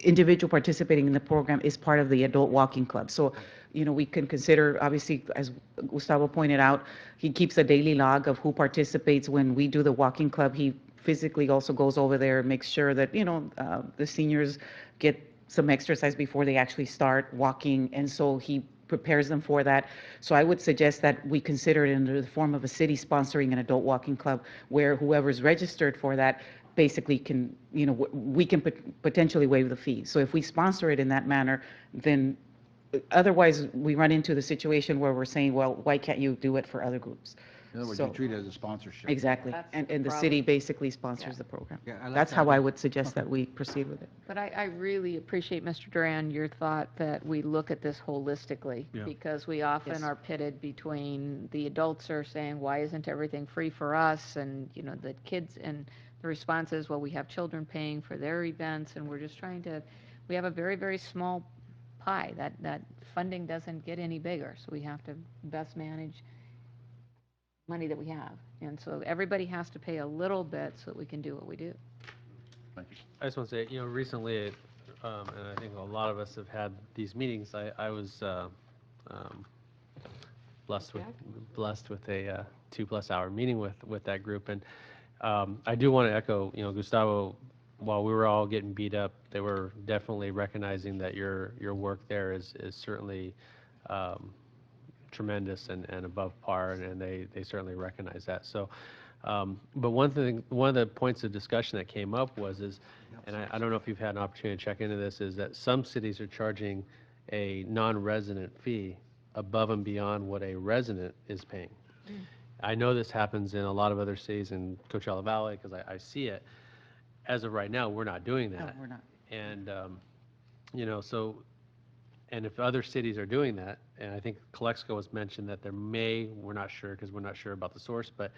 individual participating in the program is part of the adult walking club. So we can consider, obviously, as Gustavo pointed out, he keeps a daily log of who participates. When we do the walking club, he physically also goes over there, makes sure that, the seniors get some exercise before they actually start walking, and so he prepares them for that. So I would suggest that we consider it under the form of a city sponsoring an adult walking club, where whoever's registered for that basically can, we can potentially waive the fee. So if we sponsor it in that manner, then otherwise we run into the situation where we're saying, well, why can't you do it for other groups? In other words, So- you treat it as a sponsorship. Exactly, That's and the the problem. city basically sponsors the program. Yeah, I like That's that how I idea. would suggest that we proceed with it. But I really appreciate, Mr. Duran, your thought that we look at this holistically, Yeah. because we often Yes. are pitted between the adults are saying, why isn't everything free for us? And, the kids, and the response is, well, we have children paying for their events, and we're just trying to, we have a very, very small pie. That funding doesn't get any bigger, so we have to best manage money that we have. And so everybody has to pay a little bit so that we can do what we do. I just want to say, recently, and I think a lot of us have had these meetings, I was blessed with a 2+ hour meeting with that group. And I do want to echo, Gustavo, while we were all getting beat up, they were definitely recognizing that your work there is certainly tremendous and above par, and they certainly recognize that. So, but one of the points of discussion that came up and I don't know if you've had an opportunity to check into this, is that some cities are charging a non-resident fee above and beyond what a resident is paying. I know this happens in a lot of other cities in Coachella Valley, because I see it. As of right now, we're not doing that. No, we're not. And, so, and if other cities are doing that, and I think Calexico was mentioned that we're not sure, because we're not sure about the source, but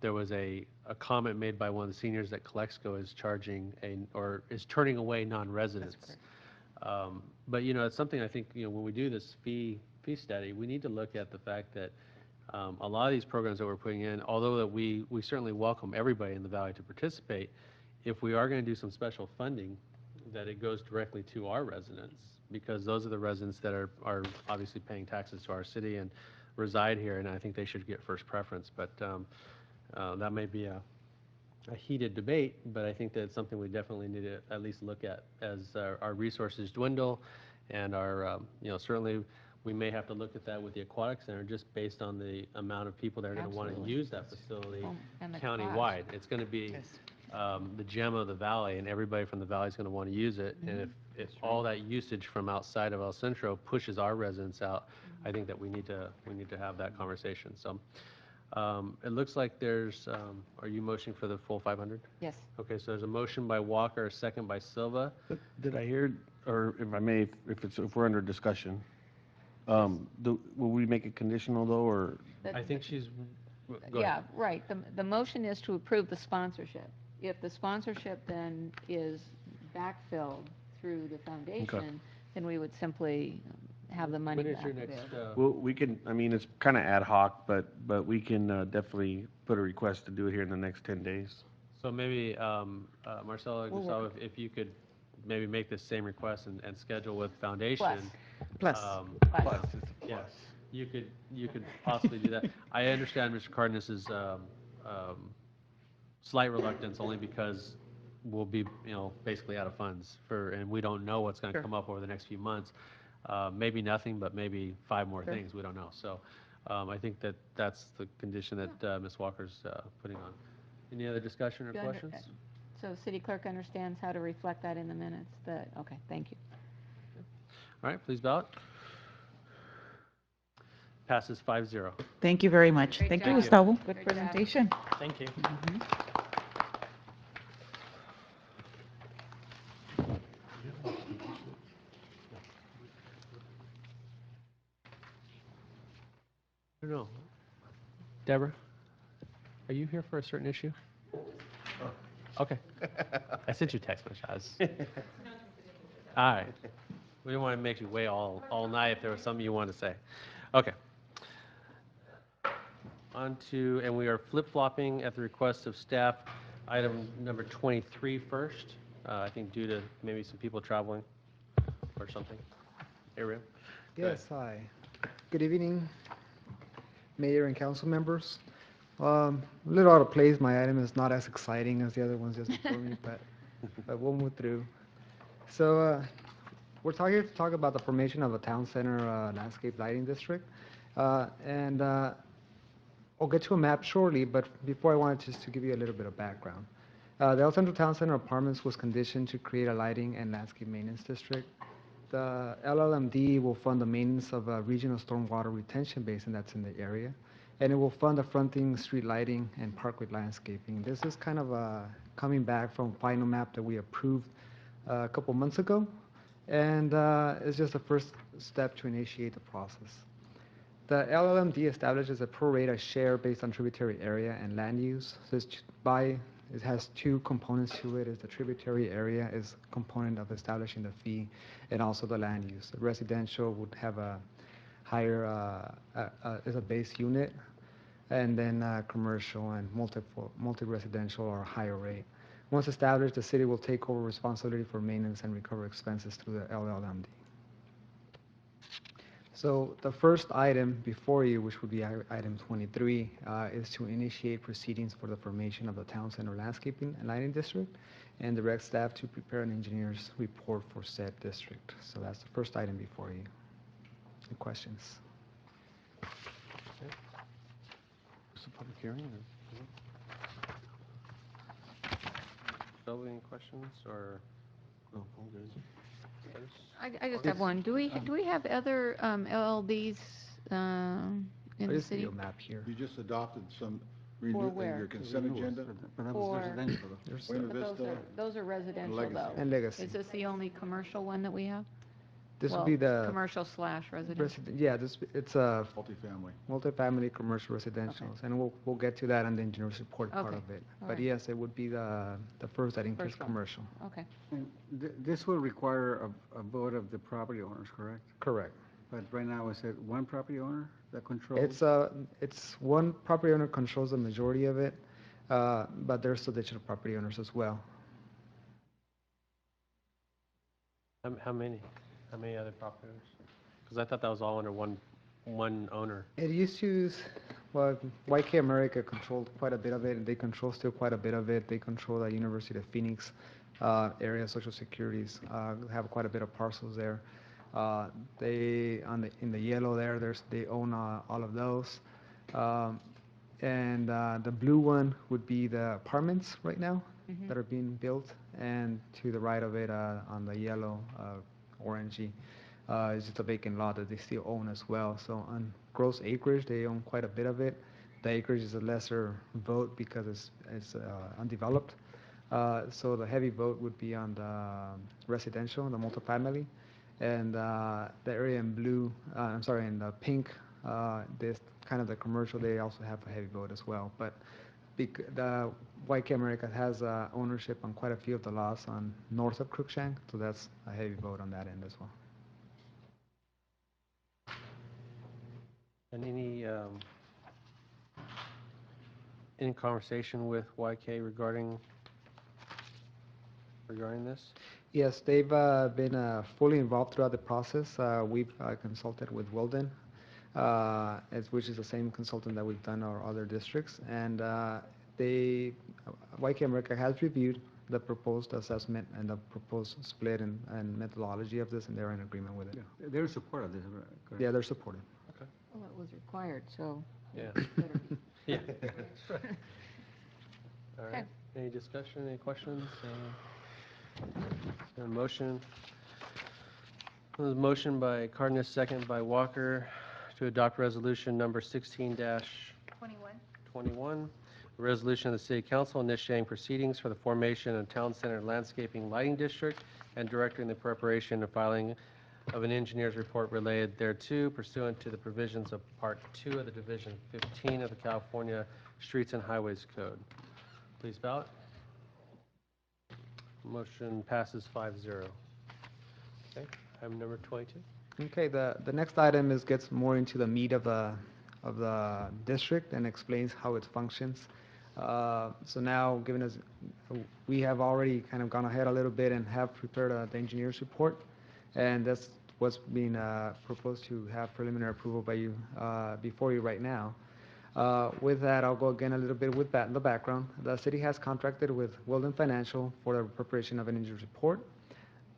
there was a comment made by one of the seniors that Calexico is charging or is turning away non-residents. But, it's something I think, when we do this fee study, we need to look at the fact that a lot of these programs that we're putting in, although that we certainly welcome everybody in the valley to participate, if we are going to do some special funding, that it goes directly to our residents, because those are the residents that are obviously paying taxes to our city and reside here, and I think they should get first preference. But that may be a heated debate, but I think that it's something we definitely need to at least look at as our resources dwindle, and certainly we may have to look at that with the aquatic center, just based on the amount of people that are going to want to Absolutely. use that facility And the countywide. cost. It's going to be the gem of the valley, and everybody from the valley is going to want to use it. And if all that usage from outside of El Centro pushes our residents out, I think that we need to have that conversation. So it looks like there's, are you motioning for the full 500? Yes. Okay, so there's a motion by Walker, a second by Silva. Did I hear, or if I may, if we're under discussion, will we make it conditional though, or? I think she's, go ahead. Yeah, right. The motion is to approve the sponsorship. If the sponsorship then is backfilled through the foundation, then we would simply have the money When is back your next, available. Well, we can, it's kind of ad hoc, but we can definitely put a request to do it here in the next 10 days. So maybe, Marcelo, Gustavo, if you could maybe make this same request and schedule with Foundation. Plus. Plus. Yes, you could possibly do that. I understand Mr. Cardenas's slight reluctance, only because we'll be, basically out of funds and we don't know what's going to come up over the next few months. Maybe nothing, but maybe 5 more things, we don't know. So I think that's the condition that Ms. Walker's putting on. Any other discussion or questions? So city clerk understands how to reflect that in the minutes, okay, thank you. All right, please ballot. Passes 5-0. Thank you very much. Great Thank job. you, Gustavo. Good Great job. presentation. Thank you. I don't know. Deborah, are you here for a certain issue? Okay. I sent you a text message. All right. We didn't want to make you wait all night if there was something you wanted to say. Okay. On to, and we are flip-flopping at the request of staff, item number 23 first. I think due to maybe some people traveling or something. Ariel? Yes, hi. Good evening, Mayor and council members. A little out of place, my item is not as exciting as the other ones just before me, but we'll move through. So, we're here to talk about the formation of a town center landscape lighting district. And I'll get to a map shortly, but before I wanted just to give you a little bit of background. The El Centro Town Center Apartments was conditioned to create a lighting and landscape maintenance district. The LLMD will fund the maintenance of a regional stormwater retention basin that's in the area, and it will fund the fronting, street lighting, and parkway landscaping. This is kind of coming back from final map that we approved a couple months ago, and it's just the first step to initiate the process. The LLMD establishes a pro rata share based on tributary area and land use. So it has two components to it. Is the tributary area is a component of establishing the fee, and also the land use. The residential would have a higher is a base unit, and then commercial and multi-residential are a higher rate. Once established, the city will take over responsibility for maintenance and recover expenses through the LLMD. So the first item before you, which would be item 23, is to initiate proceedings for the formation of the Town Center Landscaping and Lighting District and direct staff to prepare an engineer's report for said district. So that's the first item before you. Any questions? Is it public hearing or? Shelby, any questions or? No, I'm good. I just have one. Do we have other LLDs in I the just give city? you a map here. You just adopted some For where? your consent agenda. But that was For- residential, though. There's Buena But Vista. those are residential Legacy. though. And Legacy. Is this the only commercial one that we have? This Well, would be the commercial / residential. yeah, it's a Multifamily. multifamily commercial residentials, and we'll get to that on the engineer's report part Okay. of it. All But right. yes, it would be the first that includes First one. commercial. Okay. And this will require a vote of the property owners, correct? Correct. But right now, is it one property owner that controls? It's one property owner controls the majority of it, but there's additional property owners as well. How many? How many other property owners? Because I thought that was all under one owner. It used to, well, YK America controlled quite a bit of it, and they control still quite a bit of it. They control the University of Phoenix area social securities, have quite a bit of parcels there. They in the yellow they own all of those, and the blue one would be the apartments right now that are being built, and to the right of it on the yellow, orangey. It's just a vacant lot that they still own as well. So on gross acreage, they own quite a bit of it. The acreage is a lesser vote because it's undeveloped. So the heavy vote would be on the residential, the multifamily, and the area in blue. I'm sorry, in the pink. This kind of the commercial. They also have a heavy vote as well. But the YK America has ownership on quite a few of the lots on north of Cruikshank, so that's a heavy vote on that end as well. And any conversation with YK regarding this? Yes, they've been fully involved throughout the process. We've consulted with Wilden, which is the same consultant that we've done our other districts, and YK America has reviewed the proposed assessment and the proposed split and methodology of this, and they're in agreement with it. Yeah, they're in support of this, correct? Yeah, they're supportive. Well, it was required, so. Yeah. better be. Yeah, that's right. All right. Any discussion, any questions? A motion. There's a motion by Cardenas, second by Walker, to adopt resolution number 16-21. A resolution of the City Council initiating proceedings for the formation of Town Center Landscaping Lighting District and directing the preparation and filing of an engineer's report related thereto pursuant to the provisions of Part 2 of the Division 15 of the California Streets and Highways Code. Please ballot. Motion passes 5-0. Okay, item number 22. Okay, the next item gets more into the meat of the district and explains how it functions. So now, given us, we have already kind of gone ahead a little bit and have prepared the engineer's report, and that's what's being proposed to have preliminary approval by you, before you right now. With that, I'll go again a little bit with the background. The city has contracted with Weldon Financial for the preparation of an injury report.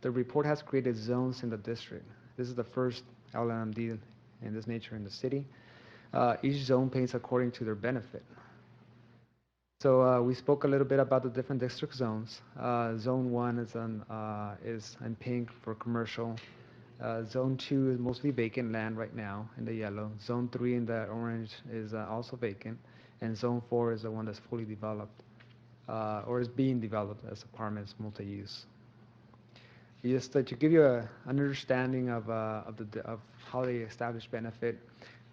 The report has created zones in the district. This is the first LMD in this nature in the city. Each zone paints according to their benefit. So we spoke a little bit about the different district zones. Zone 1 is in pink for commercial. Zone 2 is mostly vacant land right now in the yellow. Zone 3 in the orange is also vacant. And Zone 4 is the one that's fully developed, or is being developed as apartments, multi-use. Just to give you an understanding of how they establish benefit,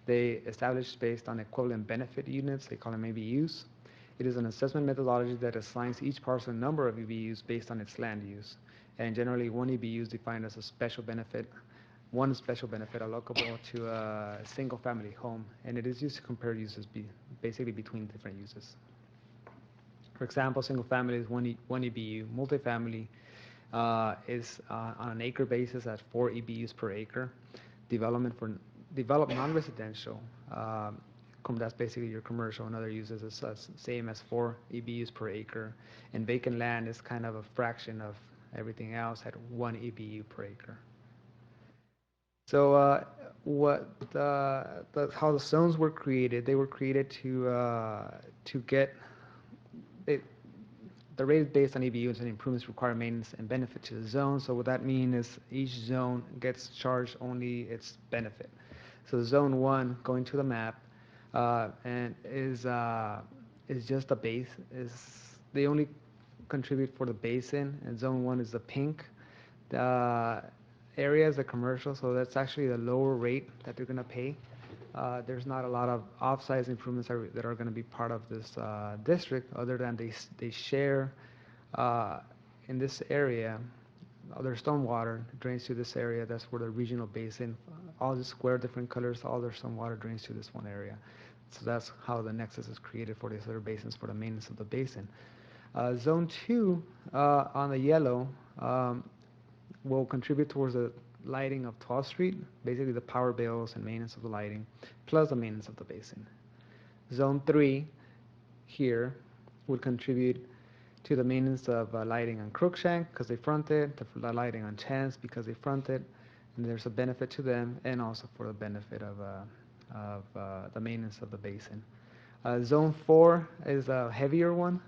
they establish based on equivalent benefit units. They call them ABUs. It is an assessment methodology that assigns each parcel a number of ABUs based on its land use. And generally, one ABU is defined as a special benefit, one special benefit allocable to a single-family home, and it is used to compare uses basically between different uses. For example, single-family is one ABU, multifamily is on an acre basis at 4 EBUs per acre. Developed non-residential, that's basically your commercial and other uses, is same as 4 EBUs per acre. And vacant land is kind of a fraction of everything else at 1 EBU per acre. So how the zones were created, they were created to get the rate is based on EBUs, and improvements require maintenance and benefit to the zone. So what that means is each zone gets charged only its benefit. So Zone 1, going to the map, and is just a base. They only contribute for the basin, and Zone 1 is the pink. The area is the commercial, so that's actually the lower rate that they're going to pay. There's not a lot of off-size improvements that are going to be part of this district, other than they share in this area. Their stormwater drains to this area. That's where the regional basin, all the square different colors, all their stormwater drains to this one area. So that's how the nexus is created for these other basins for the maintenance of the basin. Zone 2 on the yellow will contribute towards the lighting of 12th Street, basically the power bills and maintenance of the lighting, plus the maintenance of the basin. Zone 3 here would contribute to the maintenance of lighting on Crookshank because they front it, the lighting on Chance because they front it, and there's a benefit to them, and also for the benefit of the maintenance of the basin. Zone 4 is a heavier one.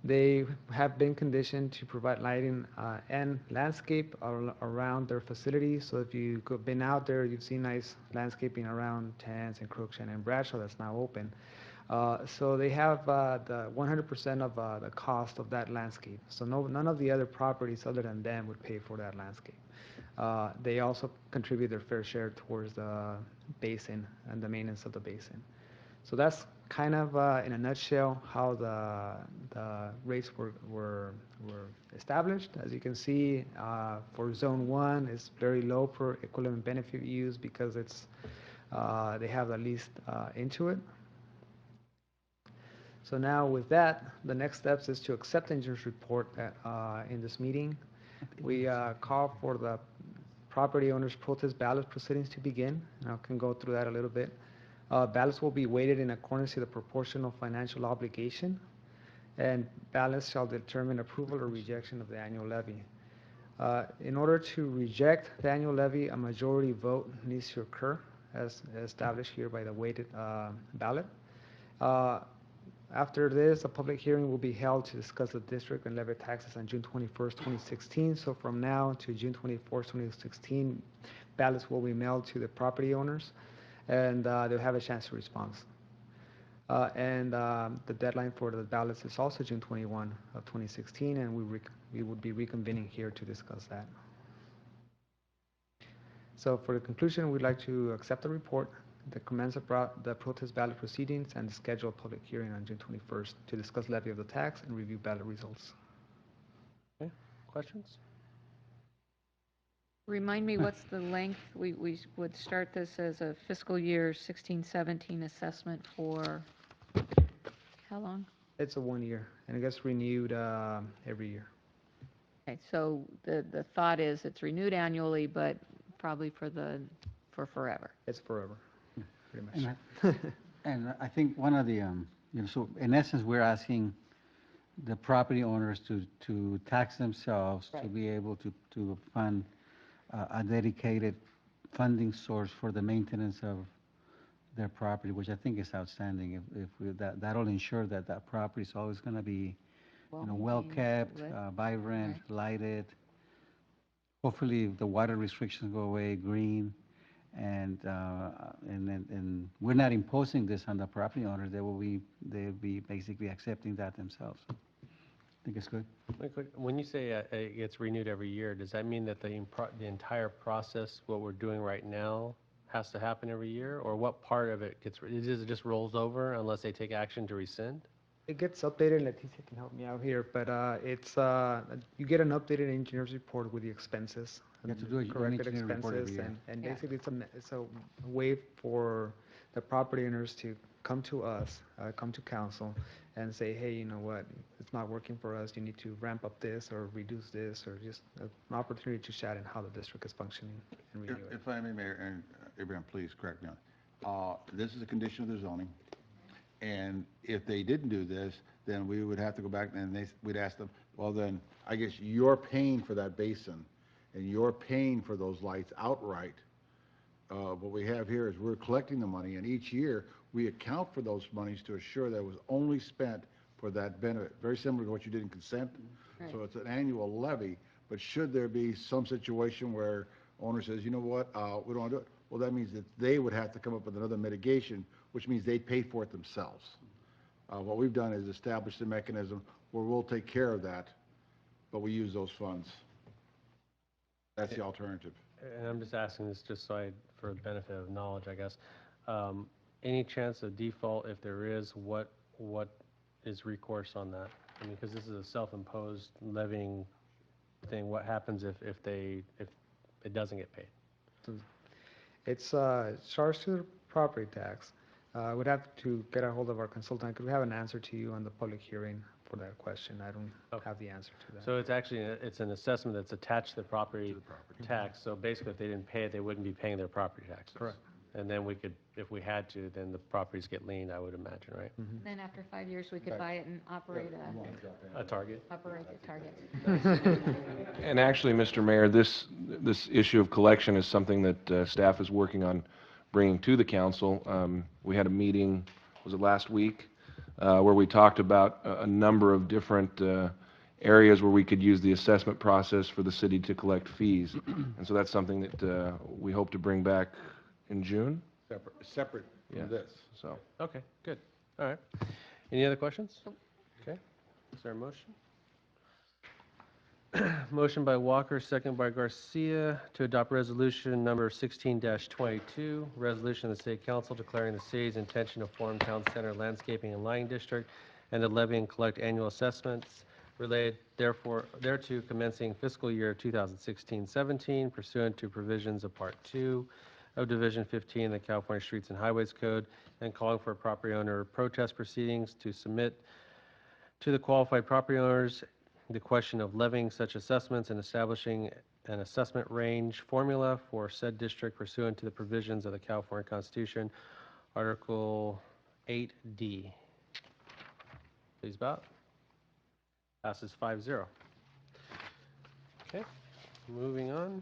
They have been conditioned to provide lighting and landscape around their facilities. So if you've been out there, you've seen nice landscaping around Chance and Crookshank and Bradshaw that's now open. So they have the 100% of the cost of that landscape. So none of the other properties other than them would pay for that landscape. They also contribute their fair share towards the basin and the maintenance of the basin. So that's kind of in a nutshell how the rates were established. As you can see, for Zone 1, it's very low per equivalent benefit use because it's they have the least into it. So now with that, the next steps is to accept the engineer's report in this meeting. We call for the property owner's protest ballot proceedings to begin. And I can go through that a little bit. Ballots will be weighted in accordance to the proportional financial obligation, and ballots shall determine approval or rejection of the annual levy. In order to reject the annual levy, a majority vote needs to occur, as established here by the weighted ballot. After this, a public hearing will be held to discuss the district and levy taxes on June 21st, 2016. So from now to June 24th, 2016, ballots will be mailed to the property owners, and they'll have a chance to respond. The deadline for the ballots is also June 21 of 2016, and we would be reconvening here to discuss that. So for the conclusion, we'd like to accept the report, commence the protest ballot proceedings, and schedule a public hearing on June 21st to discuss levy of the tax and review ballot results. Okay, questions? Remind me, what's the length? We would start this as a fiscal year 16-17 assessment for how long? It's a 1 year, and it gets renewed every year. Okay, so the thought is it's renewed annually, but probably for forever. It's forever, pretty And much. And I think one of the, so in essence, we're asking the property owners to tax themselves to Right. be able to fund a dedicated funding source for the maintenance of their property, which I think is outstanding. If we, that'll ensure that that property is always going to be, well kept, Good. vibrant, Right. lighted. Hopefully, if the water restrictions go away, green, and we're not imposing this on the property owners. They'll be basically accepting that themselves. I think it's good. When you say it gets renewed every year, does that mean that the entire process, what we're doing right now, has to happen every year? Or what part of it it just rolls over unless they take action to rescind? It gets updated, Leticia can help me out here, but you get an updated engineer's report with the expenses. You have to do a corrected engineering report every expenses, year. and Yeah. basically it's a way for the property owners to come to us, come to council, and say, hey, you know what, it's not working for us, you need to ramp up this or reduce this, or just an opportunity to chat in how the district is functioning and renew it. If I may, Mayor, and Abraham, please correct me on it. This is a condition of the zoning, and if they didn't do this, then we would have to go back and we'd ask them, well, then, I guess you're paying for that basin, and you're paying for those lights outright. What we have here is we're collecting the money, and each year, we account for those monies to assure that it was only spent for that benefit, very similar to what you did in consent. Right. So it's an annual levy, but should there be some situation where owner says, you know what, we don't want to do it, well, that means that they would have to come up with another mitigation, which means they pay for it themselves. What we've done is established a mechanism where we'll take care of that, but we use those funds. That's the alternative. And I'm just asking this just for the benefit of knowledge, I guess. Any chance of default? If there is, what is recourse on that? I mean, because this is a self-imposed levying thing. What happens if it doesn't get paid? It's charged to the property tax. We'd have to get a hold of our consultant. Could we have an answer to you on the public hearing for that question? I don't have the answer to that. So it's actually it's an assessment that's attached to the property tax. So basically, if they didn't pay it, they wouldn't be paying their property taxes. Correct. And then we could, if we had to, then the properties get liened, I would imagine, right? Then after 5 years, we could buy it and operate A Target. operate a Target. And actually, Mr. Mayor, this issue of collection is something that staff is working on bringing to the council. We had a meeting, was it last week, where we talked about a number of different areas where we could use the assessment process for the city to collect fees. And so that's something that we hope to bring back in June. Separate Yeah. from this. So. Okay, good. All right. Any other questions? Okay. Is there a motion? Motion by Walker, second by Garcia, to adopt resolution number 16-22, resolution of the City Council declaring the city's intention to form Town Center Landscaping and Lighting District and to levy and collect annual assessments related thereto commencing fiscal year 2016-17 pursuant to provisions of Part 2 of Division 15 of the California Streets and Highways Code, and calling for property owner protest proceedings to submit to the qualified property owners the question of levying such assessments and establishing an assessment range formula for said district pursuant to the provisions of the California Constitution, Article 8D. Please vote. Passes 5-0. Okay, moving on.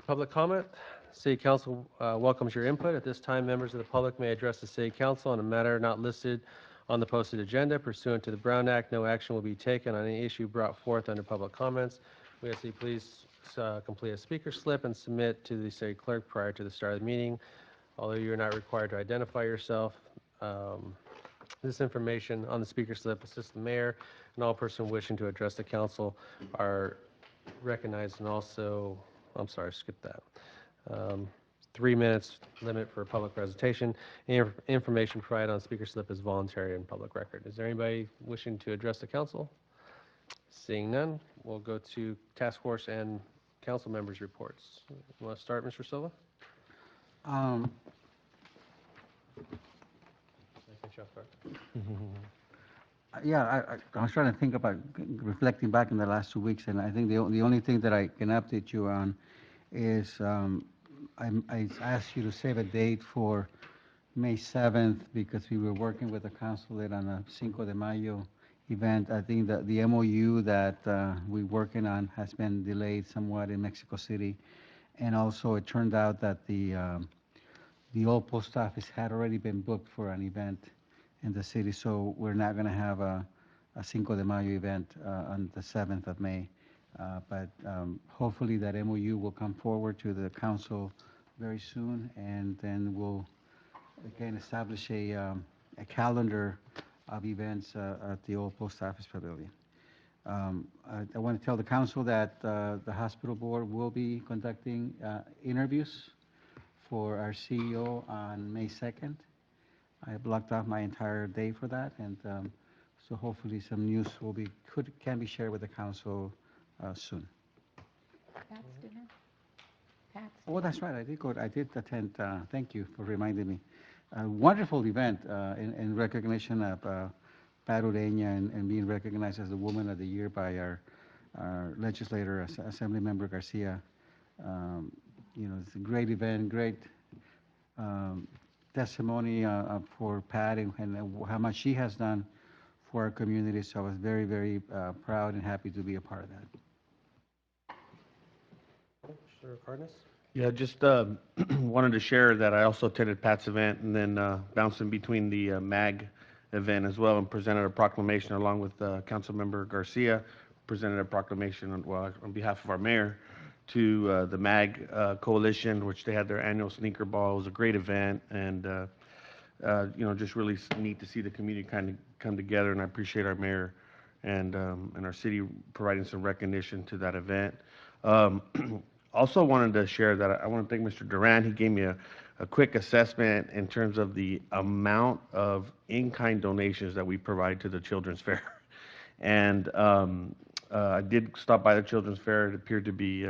Public comment. City Council welcomes your input. At this time, members of the public may address the City Council on a matter not listed on the posted agenda. Pursuant to the Brown Act, no action will be taken on any issue brought forth under public comments. We ask that you please complete a speaker slip and submit to the city clerk prior to the start of the meeting. Although you are not required to identify yourself, this information on the speaker slip assists the mayor and all person wishing to address the council are recognized, and also, I'm sorry, skip that. 3 minutes limit for public presentation. Any information provided on speaker slip is voluntary and public record. Is there anybody wishing to address the council? Seeing none, we'll go to task force and council members' reports. You want to start, Mr. Silva? Yeah, I was trying to think about reflecting back in the last 2 weeks, and I think the only thing that I can update you on is I asked you to save a date for May 7th because we were working with the consulate on a Cinco de Mayo event. I think that the MOU that we're working on has been delayed somewhat in Mexico City. And also, it turned out that the old post office had already been booked for an event in the city, so we're not going to have a Cinco de Mayo event on the 7th of May. But hopefully that MOU will come forward to the council very soon, and then we'll again establish a calendar of events at the old post office pavilion. I want to tell the council that the hospital board will be conducting interviews for our CEO on May 2nd. I blocked off my entire day for that, and so hopefully some news can be shared with the council soon. Pat's dinner? Pat's Oh, that's right, I did attend, thank you for reminding me. A wonderful event in recognition of Pat Ureña and being recognized as the Woman of the Year by our legislator, Assembly Member Garcia. It's a great event, great testimony for Pat and how much she has done for our community. So I was very, very proud and happy to be a part of that. Mr. Cardenas? Yeah, just wanted to share that I also attended Pat's event and then bounced in between the MAG event as well and presented a proclamation along with Councilmember Garcia, presented a proclamation on behalf of our mayor to the MAG coalition, which they had their annual sneaker ball. It was a great event, and just really neat to see the community kind of come together, and I appreciate our mayor and our city providing some recognition to that event. Also wanted to share that I want to thank Mr. Duran. He gave me a quick assessment in terms of the amount of in-kind donations that we provide to the Children's Fair. And I did stop by the Children's Fair. It appeared to be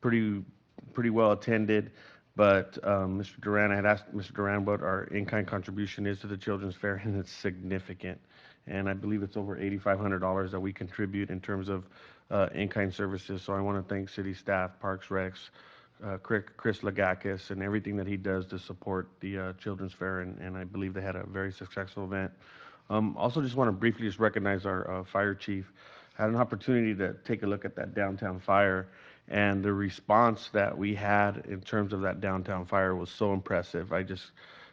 pretty well attended. But Mr. Duran, I had asked Mr. Duran what our in-kind contribution is to the Children's Fair, and it's significant. And I believe it's over $8,500 that we contribute in terms of in-kind services. So I want to thank city staff, Parks Recs, Chris Lagakis, and everything that he does to support the Children's Fair. And I believe they had a very successful event. Also, just want to briefly just recognize our fire chief. I had an opportunity to take a look at that downtown fire, and the response that we had in terms of that downtown fire was so impressive.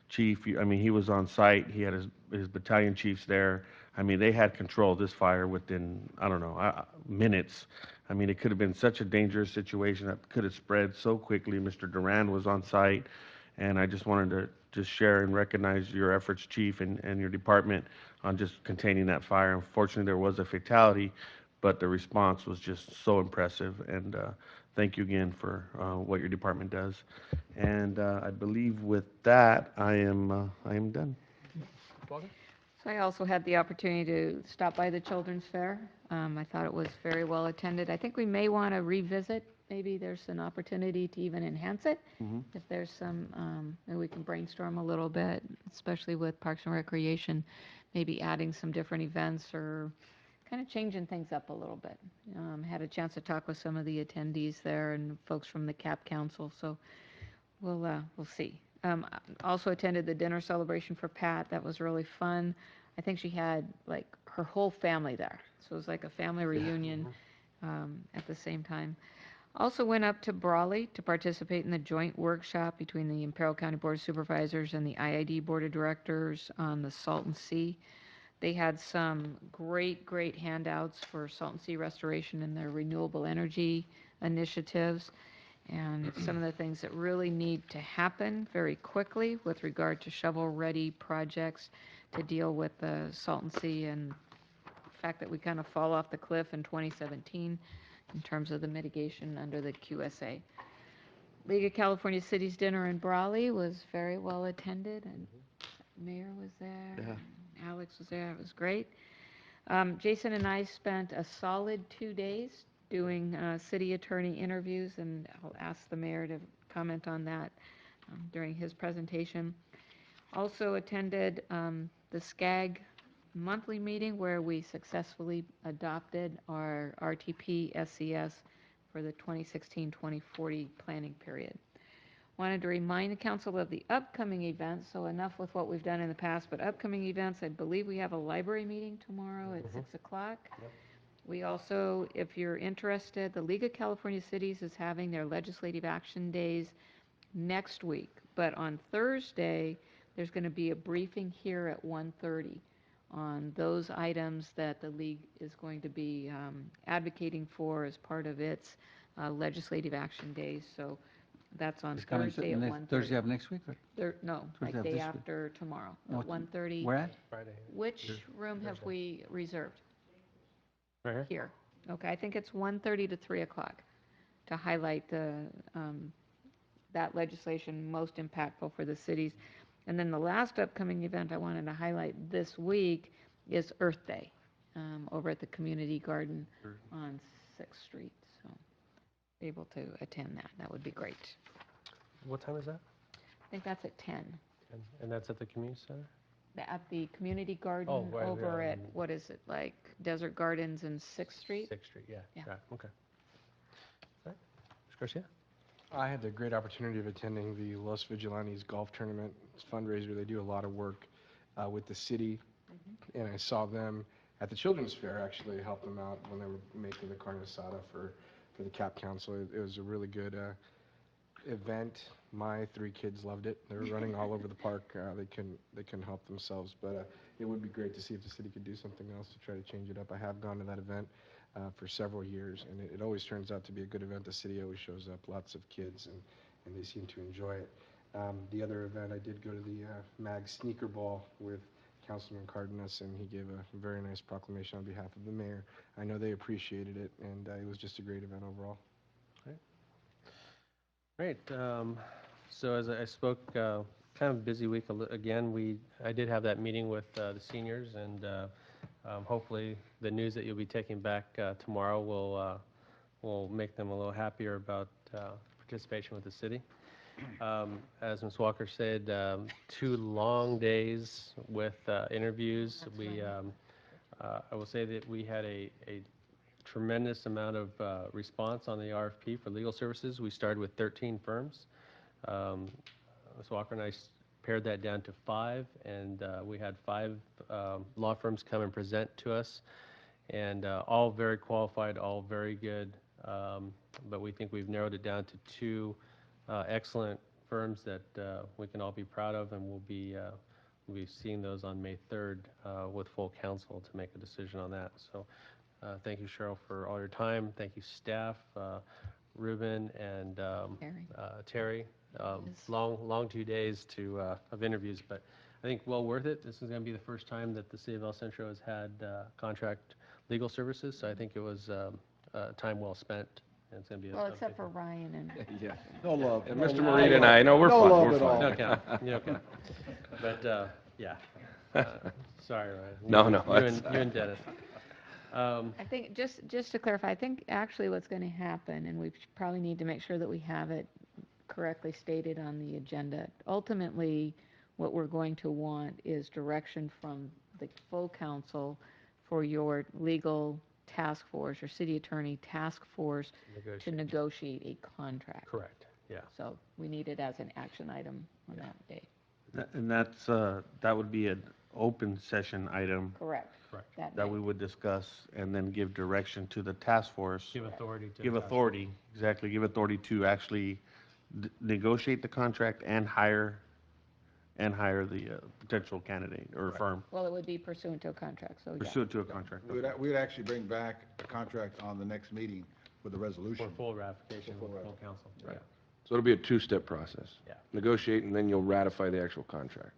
Chief, he was on site. He had his battalion chiefs there. They had control of this fire within, I don't know, minutes. It could have been such a dangerous situation that could have spread so quickly. Mr. Duran was on site, and I just wanted to just share and recognize your efforts, Chief, and your department on just containing that fire. Unfortunately, there was a fatality, but the response was just so impressive, and thank you again for what your department does. And I believe with that, I am done. So I also had the opportunity to stop by the Children's Fair. I thought it was very well attended. I think we may want to revisit. Maybe there's an opportunity to even enhance it. If there's some, maybe we can brainstorm a little bit, especially with Parks and Recreation, maybe adding some different events or kind of changing things up a little bit. Had a chance to talk with some of the attendees there and folks from the CAP Council, so we'll see. Also attended the dinner celebration for Pat. That was really fun. I think she had like her whole family there, so it was like a family reunion at the same time. Also went up to Brawley to participate in the joint workshop between the Imperial County Board of Supervisors and the IID Board of Directors on the Salton Sea. They had some great handouts for Salton Sea restoration and their renewable energy initiatives, and some of the things that really need to happen very quickly with regard to shovel-ready projects to deal with the Salton Sea and the fact that we kind of fall off the cliff in 2017 in terms of the mitigation under the QSA. League of California Cities dinner in Brawley was very well attended, and Mayor was there. Yeah. Alex was there. It was great. Jason and I spent a solid 2 days doing city attorney interviews, and I'll ask the mayor to comment on that during his presentation. Also attended the SCAG monthly meeting where we successfully adopted our RTP SCS for the 2016-2040 planning period. Wanted to remind the council of the upcoming events, so enough with what we've done in the past, but upcoming events, I believe we have a library meeting tomorrow at 6 o'clock. We also, if you're interested, the League of California Cities is having their legislative action days next week, but on Thursday, there's going to be a briefing here at 1:30 on those items that the league is going to be advocating for as part of its legislative action days. So that's on Thursday at 1:30. Thursday of next week? Or? No, Thursday like of day this week? after tomorrow at What- 1:30. Where at? Friday. Which room have we reserved? Right here? Here. Okay, I think it's 1:30 to 3 o'clock to highlight the, that legislation most impactful for the cities. And then the last upcoming event I wanted to highlight this week is Earth Day over at the community garden on 6th Street. So able to attend that. That would be great. What time is that? I think that's at 10. And that's at the community center? At the community garden Oh, right, over yeah, at, what is it, like Desert Gardens and 6th Street? 6th Street, yeah. Yeah. Got it, okay. All right. Mr. Garcia? I had the great opportunity of attending the Los Vigilantes Golf Tournament. It's a fundraiser. They do a lot of work with the city, and I saw them at the Children's Fair, actually, help them out when they were making the carne asada for the CAP Council. It was a really good event. My 3 kids loved it. They were running all over the park. They couldn't help themselves, but it would be great to see if the city could do something else to try to change it up. I have gone to that event for several years, and it always turns out to be a good event. The city always shows up, lots of kids, and they seem to enjoy it. The other event, I did go to the MAG Sneaker Ball with Councilman Cardenas, and he gave a very nice proclamation on behalf of the mayor. I know they appreciated it, and it was just a great event overall. Great. So as I spoke, kind of busy week again. I did have that meeting with the seniors, and hopefully the news that you'll be taking back tomorrow will make them a little happier about participation with the city. As Ms. Walker said, 2 long days with interviews. I will say that we had a tremendous amount of response on the RFP for legal services. We started with 13 firms. Ms. Walker and I pared that down to 5, and we had 5 law firms come and present to us, and all very qualified, all very good, but we think we've narrowed it down to 2 excellent firms that we can all be proud of, and we'll be seeing those on May 3rd with full council to make a decision on that. So thank you, Cheryl, for all your time. Thank you, staff, Ruben and Terry. Long 2 days of interviews, but I think well worth it. This is going to be the first time that the city of El Centro has had contract legal services, so I think it was time well spent. And it's going to be Well, except for Ryan and. Yeah. No love. And Mr. Marine and I, no, we're fine, love we're at all. fine. Okay, okay. But, yeah. Sorry, Ryan. No, You that's and Dennis. I think, just to clarify, I think actually what's going to happen, and we probably need to make sure that we have it correctly stated on the agenda. Ultimately, what we're going to want is direction from the full council for your legal task force, your city attorney task force to negotiate a contract. Correct, yeah. So we need it as an action item on that day. And that would be an open session item. Correct. Correct. That we would discuss and then give direction to the task force. Give authority to Give the task authority, exactly, give authority to actually negotiate the contract and hire the potential candidate or firm Well, it would be pursuant to a contract, so yeah. pursuant to a contract. We'd actually bring back a contract on the next meeting with a resolution. For full ratification with full council. Right. So it'll be a 2-step process. Yeah. Negotiate, and then you'll ratify the actual contract.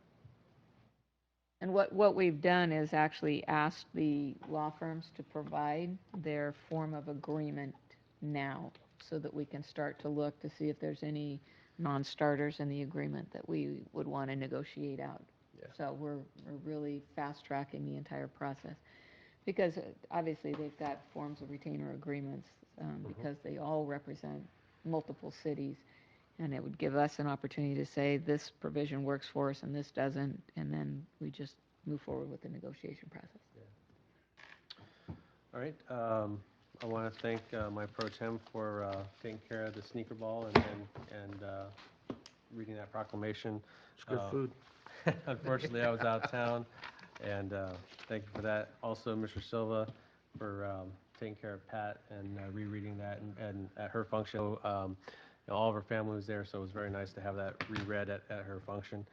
And what we've done is actually asked the law firms to provide their form of agreement now so that we can start to look to see if there's any non-starters in the agreement that we would want to negotiate out. Yeah. So we're really fast-tracking the entire process because obviously they've got forms of retainer agreements because they all represent multiple cities. And it would give us an opportunity to say this provision works for us and this doesn't, and then we just move forward with the negotiation process. All right. I want to thank my pro tem for taking care of the sneaker ball and reading that proclamation. It's good food. Unfortunately, I was out of town, and thank you for that. Also, Mr. Silva, for taking care of Pat and rereading that and at her function. All of her family was there, so it was very nice to have that reread at her function.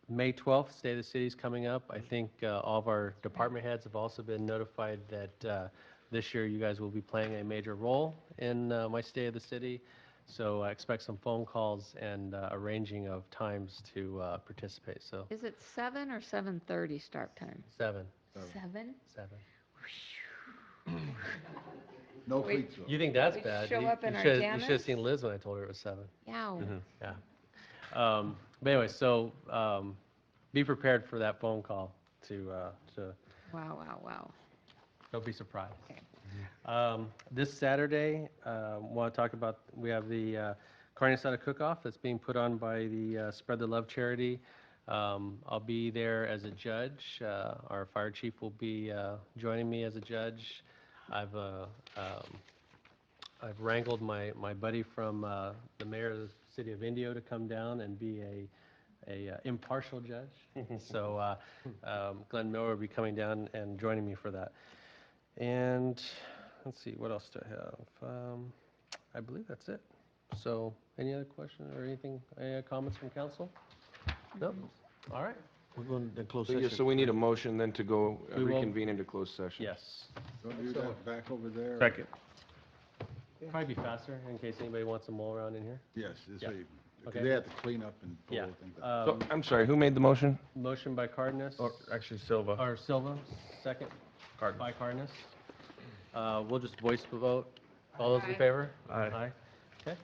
May 12th, State of the City is coming up. I think all of our department heads have also been notified that this year you guys will be playing a major role in my State of the City. So I expect some phone calls and arranging of times to participate. So Is it 7 or 7:30 start time? 7. 7? 7. No We- cleats though. You think that's We bad? show up in our You should have jammies? seen Liz when I told her it was 7. Yow. Yeah. But anyway, so be prepared for that phone call to Wow, wow, wow. don't be surprised. This Saturday, want to talk about, we have the Carne Asada Cook-Off that's being put on by the Spread the Love charity. I'll be there as a judge. Our fire chief will be joining me as a judge. I've wrangled my buddy from the mayor of the city of Indio to come down and be a impartial judge. So Glenn Miller will be coming down and joining me for that. And let's see, what else do I have? I believe that's it. So any other questions or anything, any other comments from council? No? All right. We're going to close So, session. yeah, so we need a motion then to go We will- reconvene into closed session. Yes. Don't do that back over there. Second. Probably be faster in case anybody wants to mull around in here. Yes, this Yeah. way, because Okay. they have to clean up and pull Yeah. everything. So, I'm sorry, who made the motion? Motion by Cardenas. Or actually, Silva. Or Silva, second. Cardenas. By Cardenas. We'll just voice the vote. All those in favor? Aye. Aye. Okay.